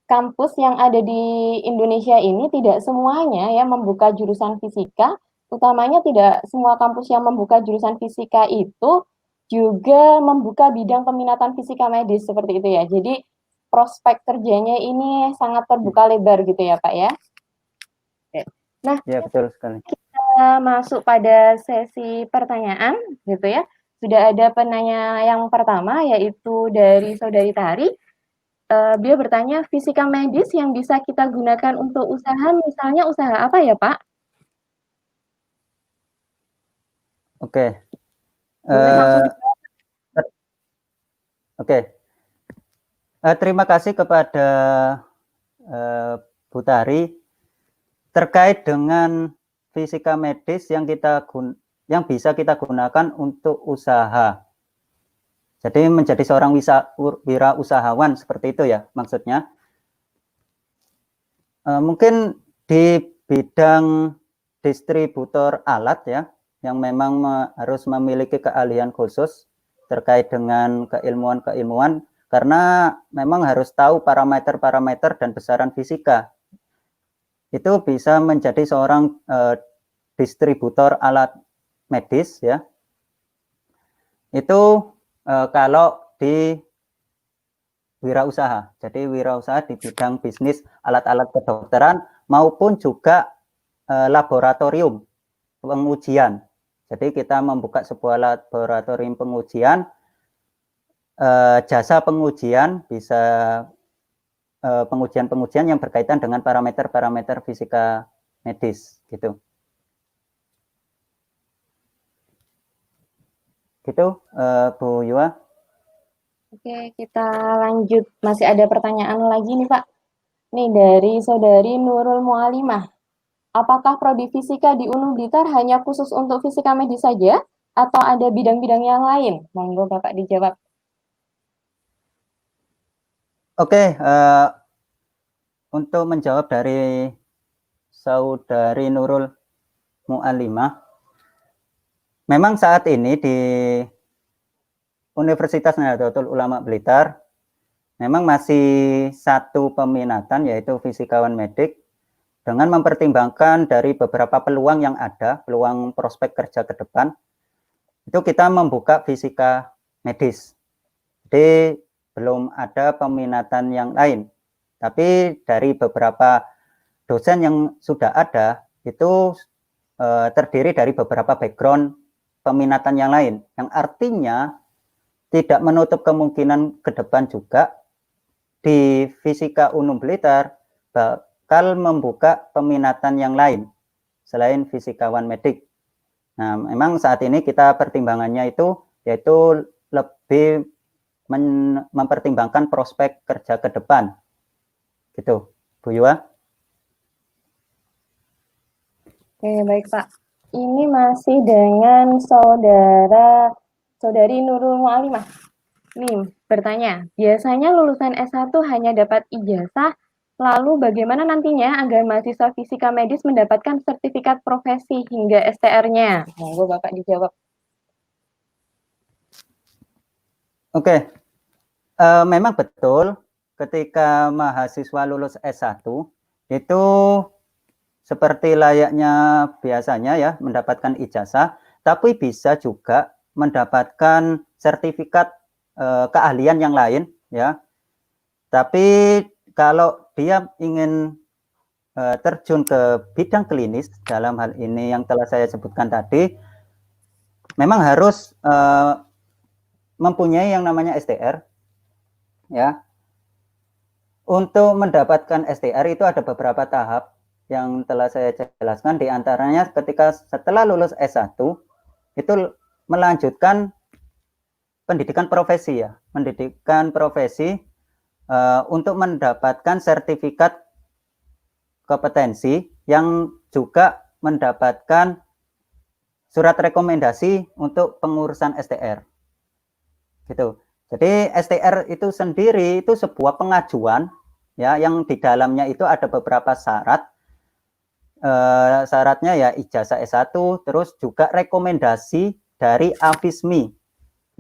kampus yang ada di Indonesia ini tidak semuanya ya membuka jurusan fisika, utamanya tidak semua kampus yang membuka jurusan fisika itu juga membuka bidang peminatan fisika medis seperti itu ya. Jadi prospek kerjanya ini sangat terbuka lebar gitu ya, Pak ya. Oke. Nah, ya betul sekali. Kita masuk pada sesi pertanyaan gitu ya. Sudah ada penanya yang pertama yaitu dari Saudari Tari. Beliau bertanya, fisika medis yang bisa kita gunakan untuk usaha, misalnya usaha apa ya, Pak? Oke. Boleh langsung dijawab. Oke. Terima kasih kepada Bu Tari terkait dengan fisika medis yang bisa kita gunakan untuk usaha. Jadi menjadi seorang wirausahawan seperti itu ya maksudnya. Mungkin di bidang distributor alat ya, yang memang harus memiliki keahlian khusus terkait dengan keilmuan-keilmuan, karena memang harus tahu parameter-parameter dan besaran fisika. Itu bisa menjadi seorang distributor alat medis ya. Itu kalau di wirausaha. Jadi wirausaha di bidang bisnis alat-alat kedokteran maupun juga laboratorium pengujian. Jadi kita membuka sebuah laboratorium pengujian, jasa pengujian, bisa pengujian-pengujian yang berkaitan dengan parameter-parameter fisika medis gitu. Gitu, Bu Yua. Oke, kita lanjut. Masih ada pertanyaan lagi nih, Pak. Nih, dari Saudari Nurul Mualimah. Apakah prodi fisika di UNU Blitar hanya khusus untuk fisika medis saja, atau ada bidang-bidang yang lain? Monggo Bapak dijawab. Oke, untuk menjawab dari Saudari Nurul Mualimah, memang saat ini di Universitas Nahdlatul Ulama Blitar memang masih satu peminatan, yaitu fisikawan medik, dengan mempertimbangkan dari beberapa peluang yang ada, peluang prospek kerja ke depan, itu kita membuka fisika medis. Jadi belum ada peminatan yang lain. Tapi dari beberapa dosen yang sudah ada, itu terdiri dari beberapa background peminatan yang lain, yang artinya tidak menutup kemungkinan ke depan juga di fisika UNU Blitar bakal membuka peminatan yang lain selain fisikawan medik. Nah, memang saat ini kita pertimbangannya itu yaitu lebih mempertimbangkan prospek kerja ke depan. Gitu, Bu Yua. Oke, baik Pak. Ini masih dengan saudari Nurul Mualimah. Nih, bertanya, biasanya lulusan S1 hanya dapat ijazah, lalu bagaimana nantinya agar mahasiswa fisika medis mendapatkan sertifikat profesi hingga STR-nya? Monggo Bapak dijawab. Oke, memang betul ketika mahasiswa lulus S1 itu seperti layaknya biasanya ya mendapatkan ijazah, tapi bisa juga mendapatkan sertifikat keahlian yang lain ya. Tapi kalau dia ingin terjun ke bidang klinis dalam hal ini yang telah saya sebutkan tadi, memang harus mempunyai yang namanya STR ya. Untuk mendapatkan STR itu ada beberapa tahap yang telah saya jelaskan, di antaranya ketika setelah lulus S1 itu melanjutkan pendidikan profesi ya, pendidikan profesi untuk mendapatkan sertifikat kompetensi yang juga mendapatkan surat rekomendasi untuk pengurusan STR. Gitu. Jadi STR itu sendiri itu sebuah pengajuan ya yang di dalamnya itu ada beberapa syarat. Syaratnya ya ijazah S1, terus juga rekomendasi dari AFISMI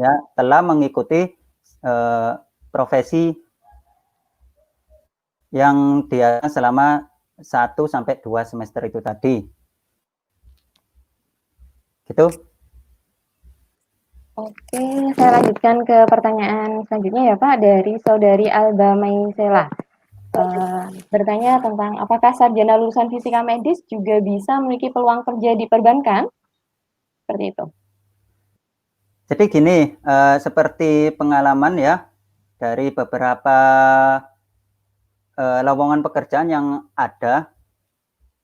ya telah mengikuti profesi yang dia selama 1 sampai 2 semester itu tadi. Gitu. Oke, saya lanjutkan ke pertanyaan selanjutnya ya Pak, dari saudari Alba Maisela. Bertanya tentang apakah sarjana lulusan fisika medis juga bisa memiliki peluang kerja di perbankan? Seperti itu. Jadi gini, seperti pengalaman ya dari beberapa lowongan pekerjaan yang ada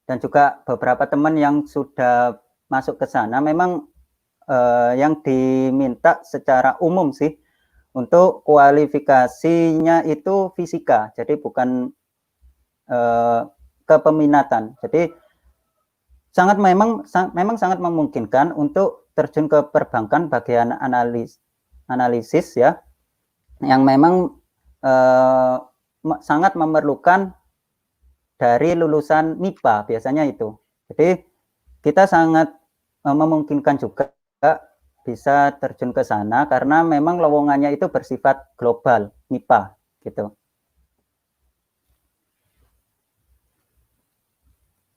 dan juga beberapa teman yang sudah masuk ke sana, memang yang diminta secara umum sih untuk kualifikasinya itu fisika, jadi bukan kepeminatan. Jadi memang sangat memungkinkan untuk terjun ke perbankan bagian analisis ya, yang memang sangat memerlukan dari lulusan MIPA biasanya itu. Jadi kita sangat memungkinkan juga bisa terjun ke sana karena memang lowongannya itu bersifat global MIPA gitu.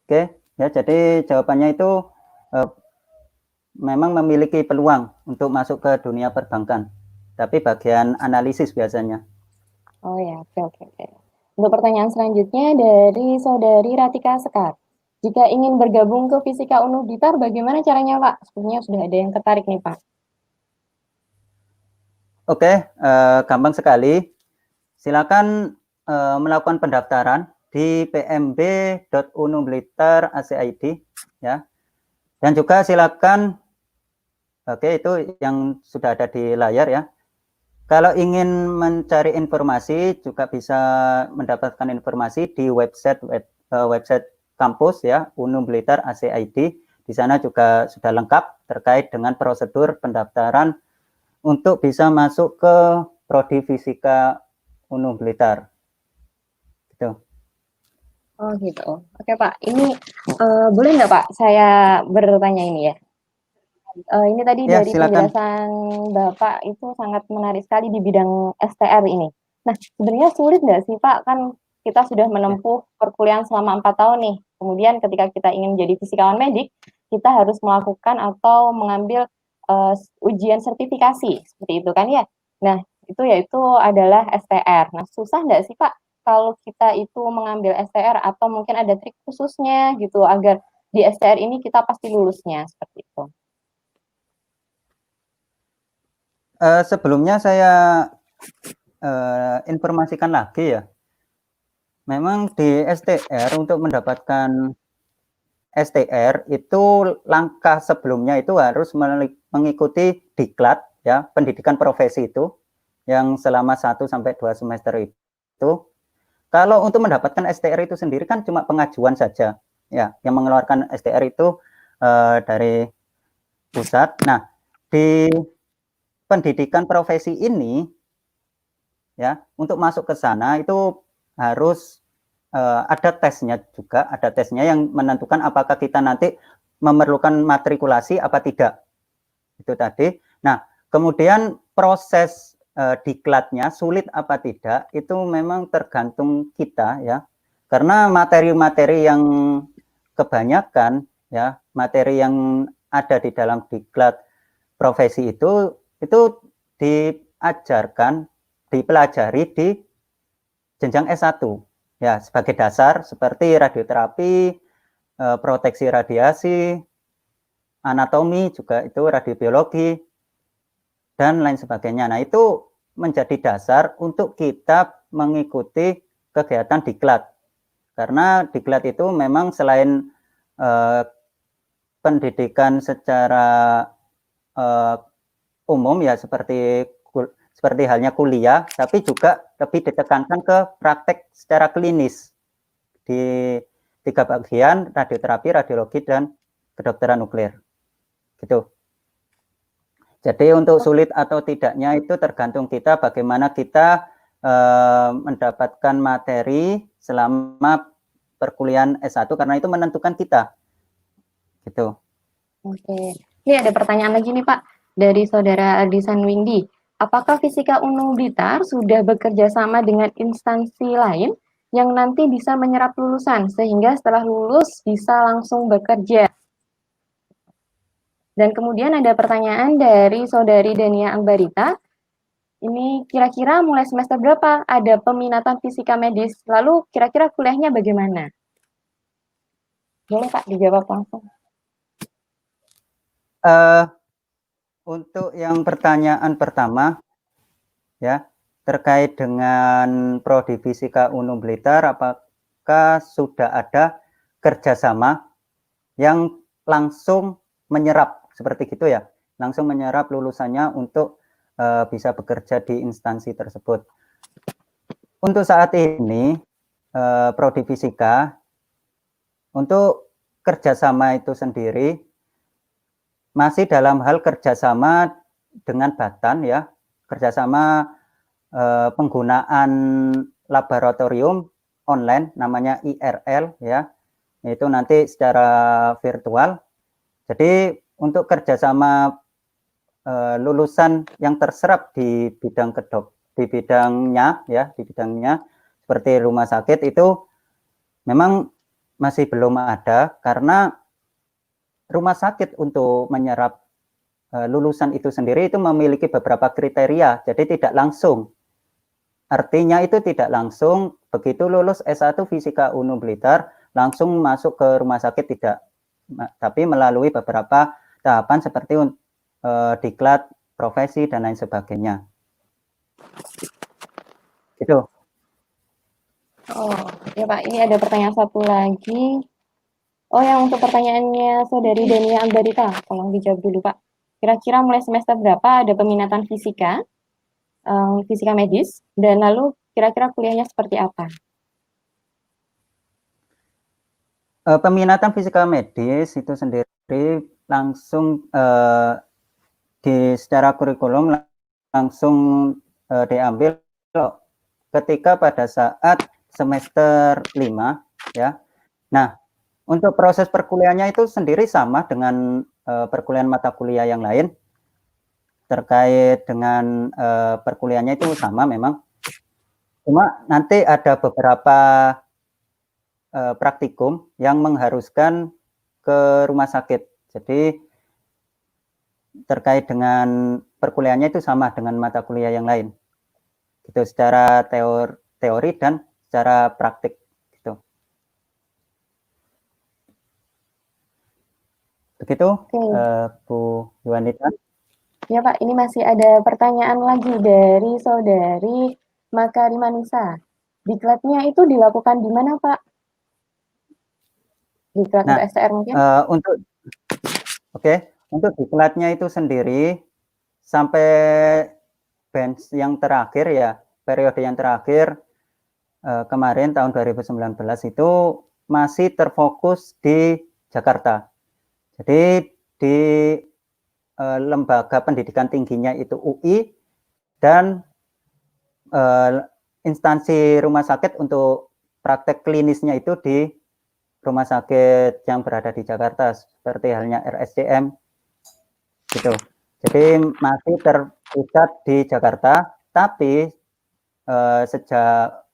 Oke, ya jadi jawabannya itu memang memiliki peluang untuk masuk ke dunia perbankan, tapi bagian analisis biasanya. Oh ya, oke. Untuk pertanyaan selanjutnya dari saudari Ratika Sekar. Jika ingin bergabung ke Fisika Unul Blitar, bagaimana caranya Pak? Sepertinya sudah ada yang tertarik nih Pak. Oke, gampang sekali. Silakan melakukan pendaftaran di pmb.unumblitar.ac.id ya. Dan juga silakan, oke itu yang sudah ada di layar ya. Kalau ingin mencari informasi juga bisa mendapatkan informasi di website kampus ya, Unum Blitar AC.id. Di sana juga sudah lengkap terkait dengan prosedur pendaftaran untuk bisa masuk ke Prodi Fisika Unum Blitar. Gitu. Oh gitu. Oke Pak, ini boleh nggak Pak saya bertanya ini ya? Ini tadi Ya, dari silakan. penjelasan Bapak itu sangat menarik sekali di bidang STR ini. Nah, sebenarnya sulit nggak sih Pak? Kan kita sudah menempuh perkuliahan selama 4 tahun nih. Kemudian ketika kita ingin menjadi fisikawan medik, kita harus melakukan atau mengambil ujian sertifikasi seperti itu kan ya. Nah, itu yaitu adalah STR. Nah, susah nggak sih Pak kalau kita itu mengambil STR atau mungkin ada trik khususnya gitu agar di STR ini kita pasti lulusnya seperti itu. Sebelumnya saya informasikan lagi ya. Memang di STR untuk mendapatkan STR itu langkah sebelumnya itu harus mengikuti diklat ya, pendidikan profesi itu yang selama 1 sampai 2 semester itu. Kalau untuk mendapatkan STR itu sendiri kan cuma pengajuan saja ya, yang mengeluarkan STR itu dari pusat. Nah, di pendidikan profesi ini ya, untuk masuk ke sana itu harus ada tesnya juga, ada tesnya yang menentukan apakah kita nanti memerlukan matrikulasi apa tidak. Itu tadi. Nah, kemudian proses diklatnya sulit apa tidak itu memang tergantung kita ya. Karena materi-materi yang kebanyakan ya, materi yang ada di dalam diklat profesi itu diajarkan, dipelajari di jenjang S1 ya, sebagai dasar seperti radioterapi, proteksi radiasi, anatomi juga itu radiobiologi dan lain sebagainya. Nah, itu menjadi dasar untuk kita mengikuti kegiatan diklat. Karena diklat itu memang selain pendidikan secara umum ya seperti halnya kuliah, tapi juga lebih ditekankan ke praktek secara klinis di 3 bagian, radioterapi, radiologi, dan kedokteran nuklir. Gitu. Jadi untuk sulit atau tidaknya itu tergantung kita bagaimana kita mendapatkan materi selama perkuliahan S1 karena itu menentukan kita. Gitu. Oke. Ini ada pertanyaan lagi nih Pak dari Saudara Ardisan Windy. Apakah Fisika Unung Blitar sudah bekerja sama dengan instansi lain yang nanti bisa menyerap lulusan sehingga setelah lulus bisa langsung bekerja? Dan kemudian ada pertanyaan dari Saudari Dania Ambarita. Ini kira-kira mulai semester berapa ada peminatan fisika medis? Lalu kira-kira kuliahnya bagaimana? Boleh Pak dijawab langsung. Untuk yang pertanyaan pertama ya, terkait dengan Prodi Fisika Unung Blitar, apakah sudah ada kerjasama yang langsung menyerap seperti gitu ya, langsung menyerap lulusannya untuk bisa bekerja di instansi tersebut. Untuk saat ini Prodi Fisika untuk kerjasama itu sendiri masih dalam hal kerjasama dengan Batan ya, kerjasama penggunaan laboratorium online namanya IRL ya, itu nanti secara virtual. Jadi untuk kerjasama lulusan yang terserap di bidangnya seperti rumah sakit itu memang masih belum ada karena rumah sakit untuk menyerap lulusan itu sendiri itu memiliki beberapa kriteria, jadi tidak langsung. Artinya itu tidak langsung begitu lulus S1 Fisika Unung Blitar langsung masuk ke rumah sakit tidak, tapi melalui beberapa tahapan seperti diklat profesi dan lain sebagainya. Gitu. Oh, ya Pak, ini ada pertanyaan satu lagi. Oh, yang untuk pertanyaannya Saudari Dania Ambarita, tolong dijawab dulu Pak. Kira-kira mulai semester berapa ada peminatan fisika, fisika medis, dan lalu kira-kira kuliahnya seperti apa? Peminatan fisika medis itu sendiri langsung secara kurikulum langsung diambil ketika pada saat semester 5 ya. Nah, untuk proses perkuliahannya itu sendiri sama dengan perkuliahan mata kuliah yang lain. Terkait dengan perkuliahannya itu sama memang. Cuma nanti ada beberapa praktikum yang mengharuskan ke rumah sakit. Jadi terkait dengan perkuliahannya itu sama dengan mata kuliah yang lain. Itu secara teori dan secara praktik gitu. Begitu Bu Yuanita. Ya Pak, ini masih ada pertanyaan lagi dari Saudari Makarimanisa. Diklatnya itu dilakukan di mana, Pak? Diklat Nah, untuk STR mungkin? untuk untuk diklatnya itu sendiri sampai bench yang terakhir ya, periode yang terakhir kemarin tahun 2019 itu masih terfokus di Jakarta. Jadi di lembaga pendidikan tingginya itu UI dan instansi rumah sakit untuk praktek klinisnya itu di rumah sakit yang berada di Jakarta seperti halnya RSCM gitu. Jadi masih terpusat di Jakarta, tapi sejak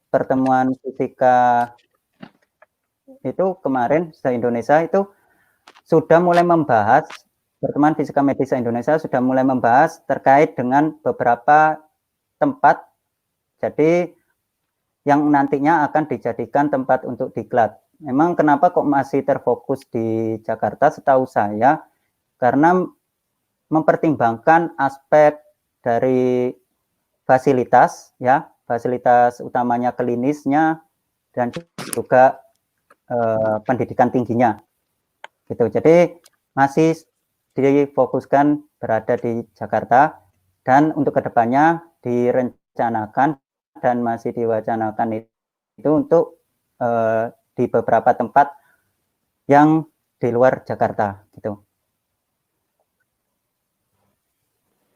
pertemuan fisika itu kemarin se-Indonesia itu sudah mulai membahas, pertemuan fisika medis se-Indonesia sudah mulai membahas terkait dengan beberapa tempat, jadi yang nantinya akan dijadikan tempat untuk diklat. Memang kenapa kok masih terfokus di Jakarta, setahu saya karena mempertimbangkan aspek dari fasilitas ya, fasilitas utamanya klinisnya dan juga pendidikan tingginya gitu. Jadi masih difokuskan berada di Jakarta dan untuk kedepannya direncanakan dan masih diwacanakan itu untuk di beberapa tempat yang di luar Jakarta gitu.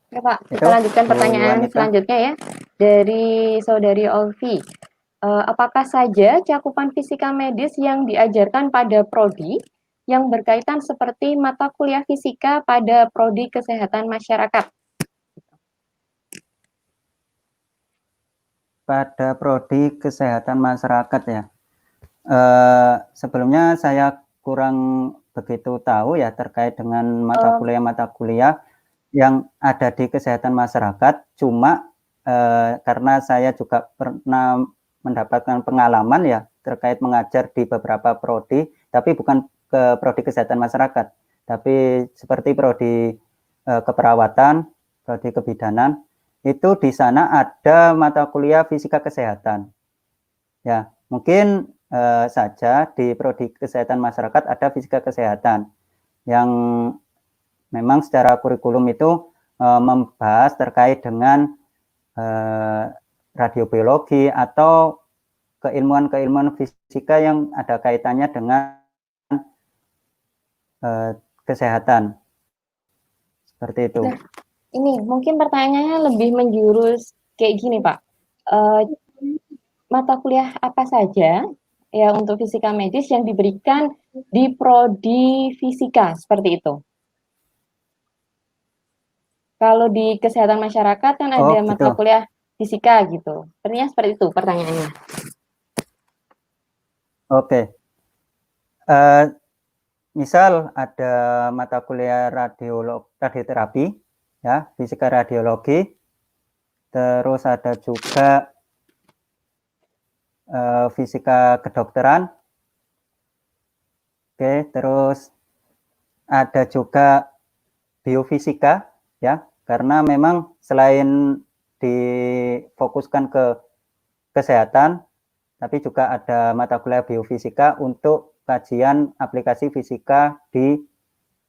Oke, Pak, kita lanjutkan pertanyaan selanjutnya ya. Dari Saudari Olvi. Apakah saja cakupan fisika medis yang diajarkan pada prodi yang berkaitan seperti mata kuliah fisika pada prodi kesehatan masyarakat? Pada prodi kesehatan masyarakat ya. Sebelumnya saya kurang begitu tahu ya terkait dengan mata kuliah yang ada di kesehatan masyarakat. Cuma karena saya juga pernah mendapatkan pengalaman ya terkait mengajar di beberapa prodi, tapi bukan ke prodi kesehatan masyarakat, tapi seperti prodi keperawatan, prodi kebidanan, itu di sana ada mata kuliah fisika kesehatan. Ya, mungkin saja di prodi kesehatan masyarakat ada fisika kesehatan yang memang secara kurikulum itu membahas terkait dengan radiobiologi atau keilmuan-keilmuan fisika yang ada kaitannya dengan kesehatan. Seperti itu. Nah, ini mungkin pertanyaannya lebih menjurus kayak gini, Pak. Mata kuliah apa saja ya untuk fisika medis yang diberikan di prodi fisika seperti itu? Kalau di kesehatan masyarakat kan ada gitu. mata kuliah fisika gitu. Sepertinya seperti itu pertanyaannya. Oke. Misal ada mata kuliah radioterapi, ya, fisika radiologi, terus ada juga fisika kedokteran, oke, terus ada juga biofisika, ya, karena memang selain difokuskan ke kesehatan, tapi juga ada mata kuliah biofisika untuk kajian aplikasi fisika di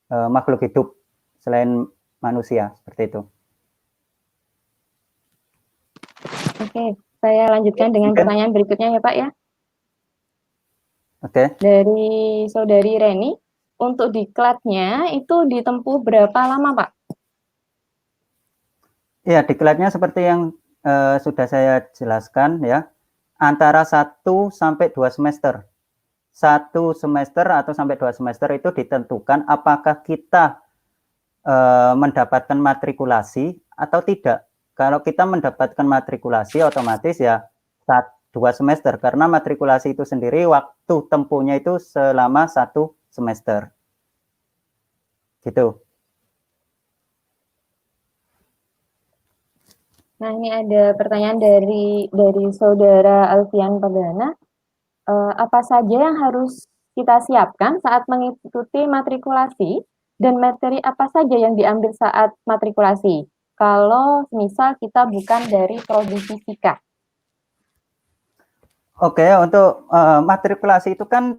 makhluk hidup selain manusia, seperti itu. Oke, saya lanjutkan dengan pertanyaan berikutnya ya Pak ya. Oke. Dari Saudari Reni, untuk diklatnya itu ditempuh berapa lama Pak? Ya, diklatnya seperti yang sudah saya jelaskan ya, antara 1 sampai 2 semester. 1 semester atau sampai 2 semester itu ditentukan apakah kita mendapatkan matrikulasi atau tidak. Kalau kita mendapatkan matrikulasi otomatis ya 2 semester, karena matrikulasi itu sendiri waktu tempuhnya itu selama 1 semester. Gitu. Nah, ini ada pertanyaan dari Saudara Alfian Perdana. Apa saja yang harus kita siapkan saat mengikuti matrikulasi dan materi apa saja yang diambil saat matrikulasi? Kalau misal kita bukan dari prodi fisika. Oke, untuk matrikulasi itu kan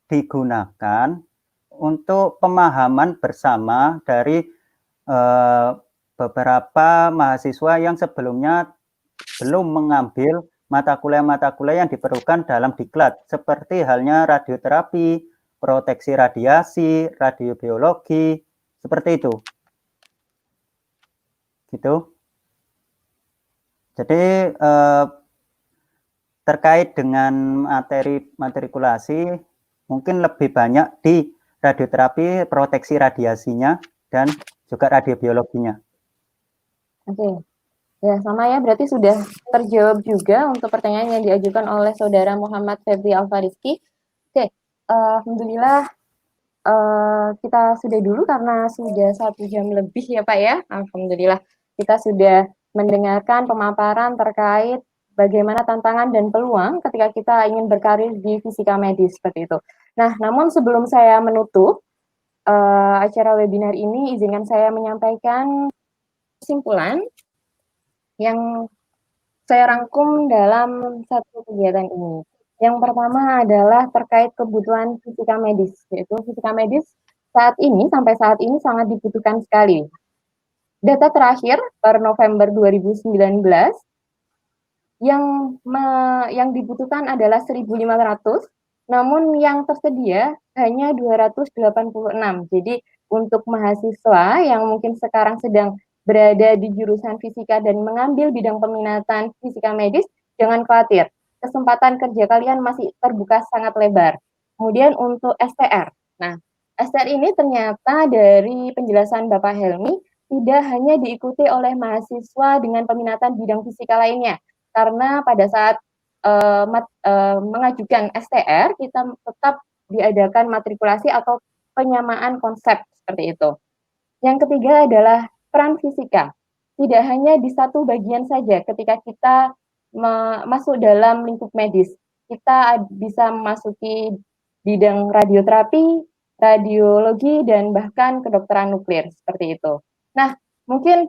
digunakan untuk pemahaman bersama dari beberapa mahasiswa yang sebelumnya belum mengambil mata kuliah yang diperlukan dalam diklat, seperti halnya radioterapi, proteksi radiasi, radiobiologi, seperti itu. Gitu. Jadi terkait dengan materi matrikulasi mungkin lebih banyak di radioterapi, proteksi radiasinya, dan juga radiobiologinya. Oke, ya sama ya, berarti sudah terjawab juga untuk pertanyaan yang diajukan oleh saudara Muhammad Febri Alfariski. Oke, alhamdulillah kita sudah dulu karena sudah 1 jam lebih ya Pak ya. Alhamdulillah kita sudah mendengarkan pemaparan terkait bagaimana tantangan dan peluang ketika kita ingin berkarir di fisika medis seperti itu. Nah, namun sebelum saya menutup acara webinar ini, izinkan saya menyampaikan kesimpulan yang saya rangkum dalam satu kegiatan ini. Yang pertama adalah terkait kebutuhan fisika medis, yaitu fisika medis sampai saat ini sangat dibutuhkan sekali. Data terakhir per November 2019 yang dibutuhkan adalah 1.500, namun yang tersedia hanya 286. Jadi untuk mahasiswa yang mungkin sekarang sedang berada di jurusan fisika dan mengambil bidang peminatan fisika medis, jangan khawatir. Kesempatan kerja kalian masih terbuka sangat lebar. Kemudian untuk STR. Nah, STR ini ternyata dari penjelasan Bapak Helmi tidak hanya diikuti oleh mahasiswa dengan peminatan bidang fisika lainnya, karena pada saat mengajukan STR kita tetap diadakan matrikulasi atau penyamaan konsep seperti itu. Yang ketiga adalah peran fisika. Tidak hanya di satu bagian saja ketika kita masuk dalam lingkup medis. Kita bisa memasuki bidang radioterapi, radiologi, dan bahkan kedokteran nuklir seperti itu. Nah, mungkin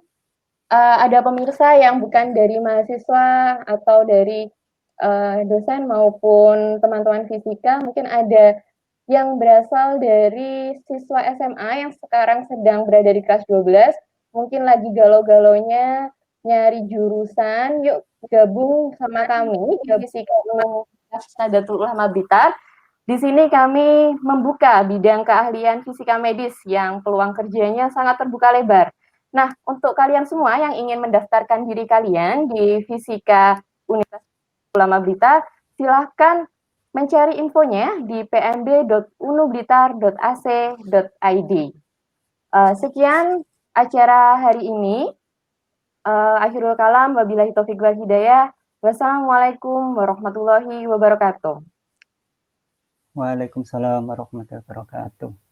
ada pemirsa yang bukan dari mahasiswa atau dari dosen maupun teman-teman fisika, mungkin ada yang berasal dari siswa SMA yang sekarang sedang berada di kelas 12, mungkin lagi galau-galaunya nyari jurusan, yuk gabung sama kami di Fisika Universitas Nadatul Ulama Blitar. Di sini kami membuka bidang keahlian fisika medis yang peluang kerjanya sangat terbuka lebar. Nah, untuk kalian semua yang ingin mendaftarkan diri kalian di Fisika Universitas Ulama Blitar, silahkan mencari infonya di pmb.unublitar.ac.id. Sekian acara hari ini. Akhirul kalam, wabillahi taufiq wal hidayah. Wassalamualaikum warahmatullahi wabarakatuh. Waalaikumsalam warahmatullahi wabarakatuh.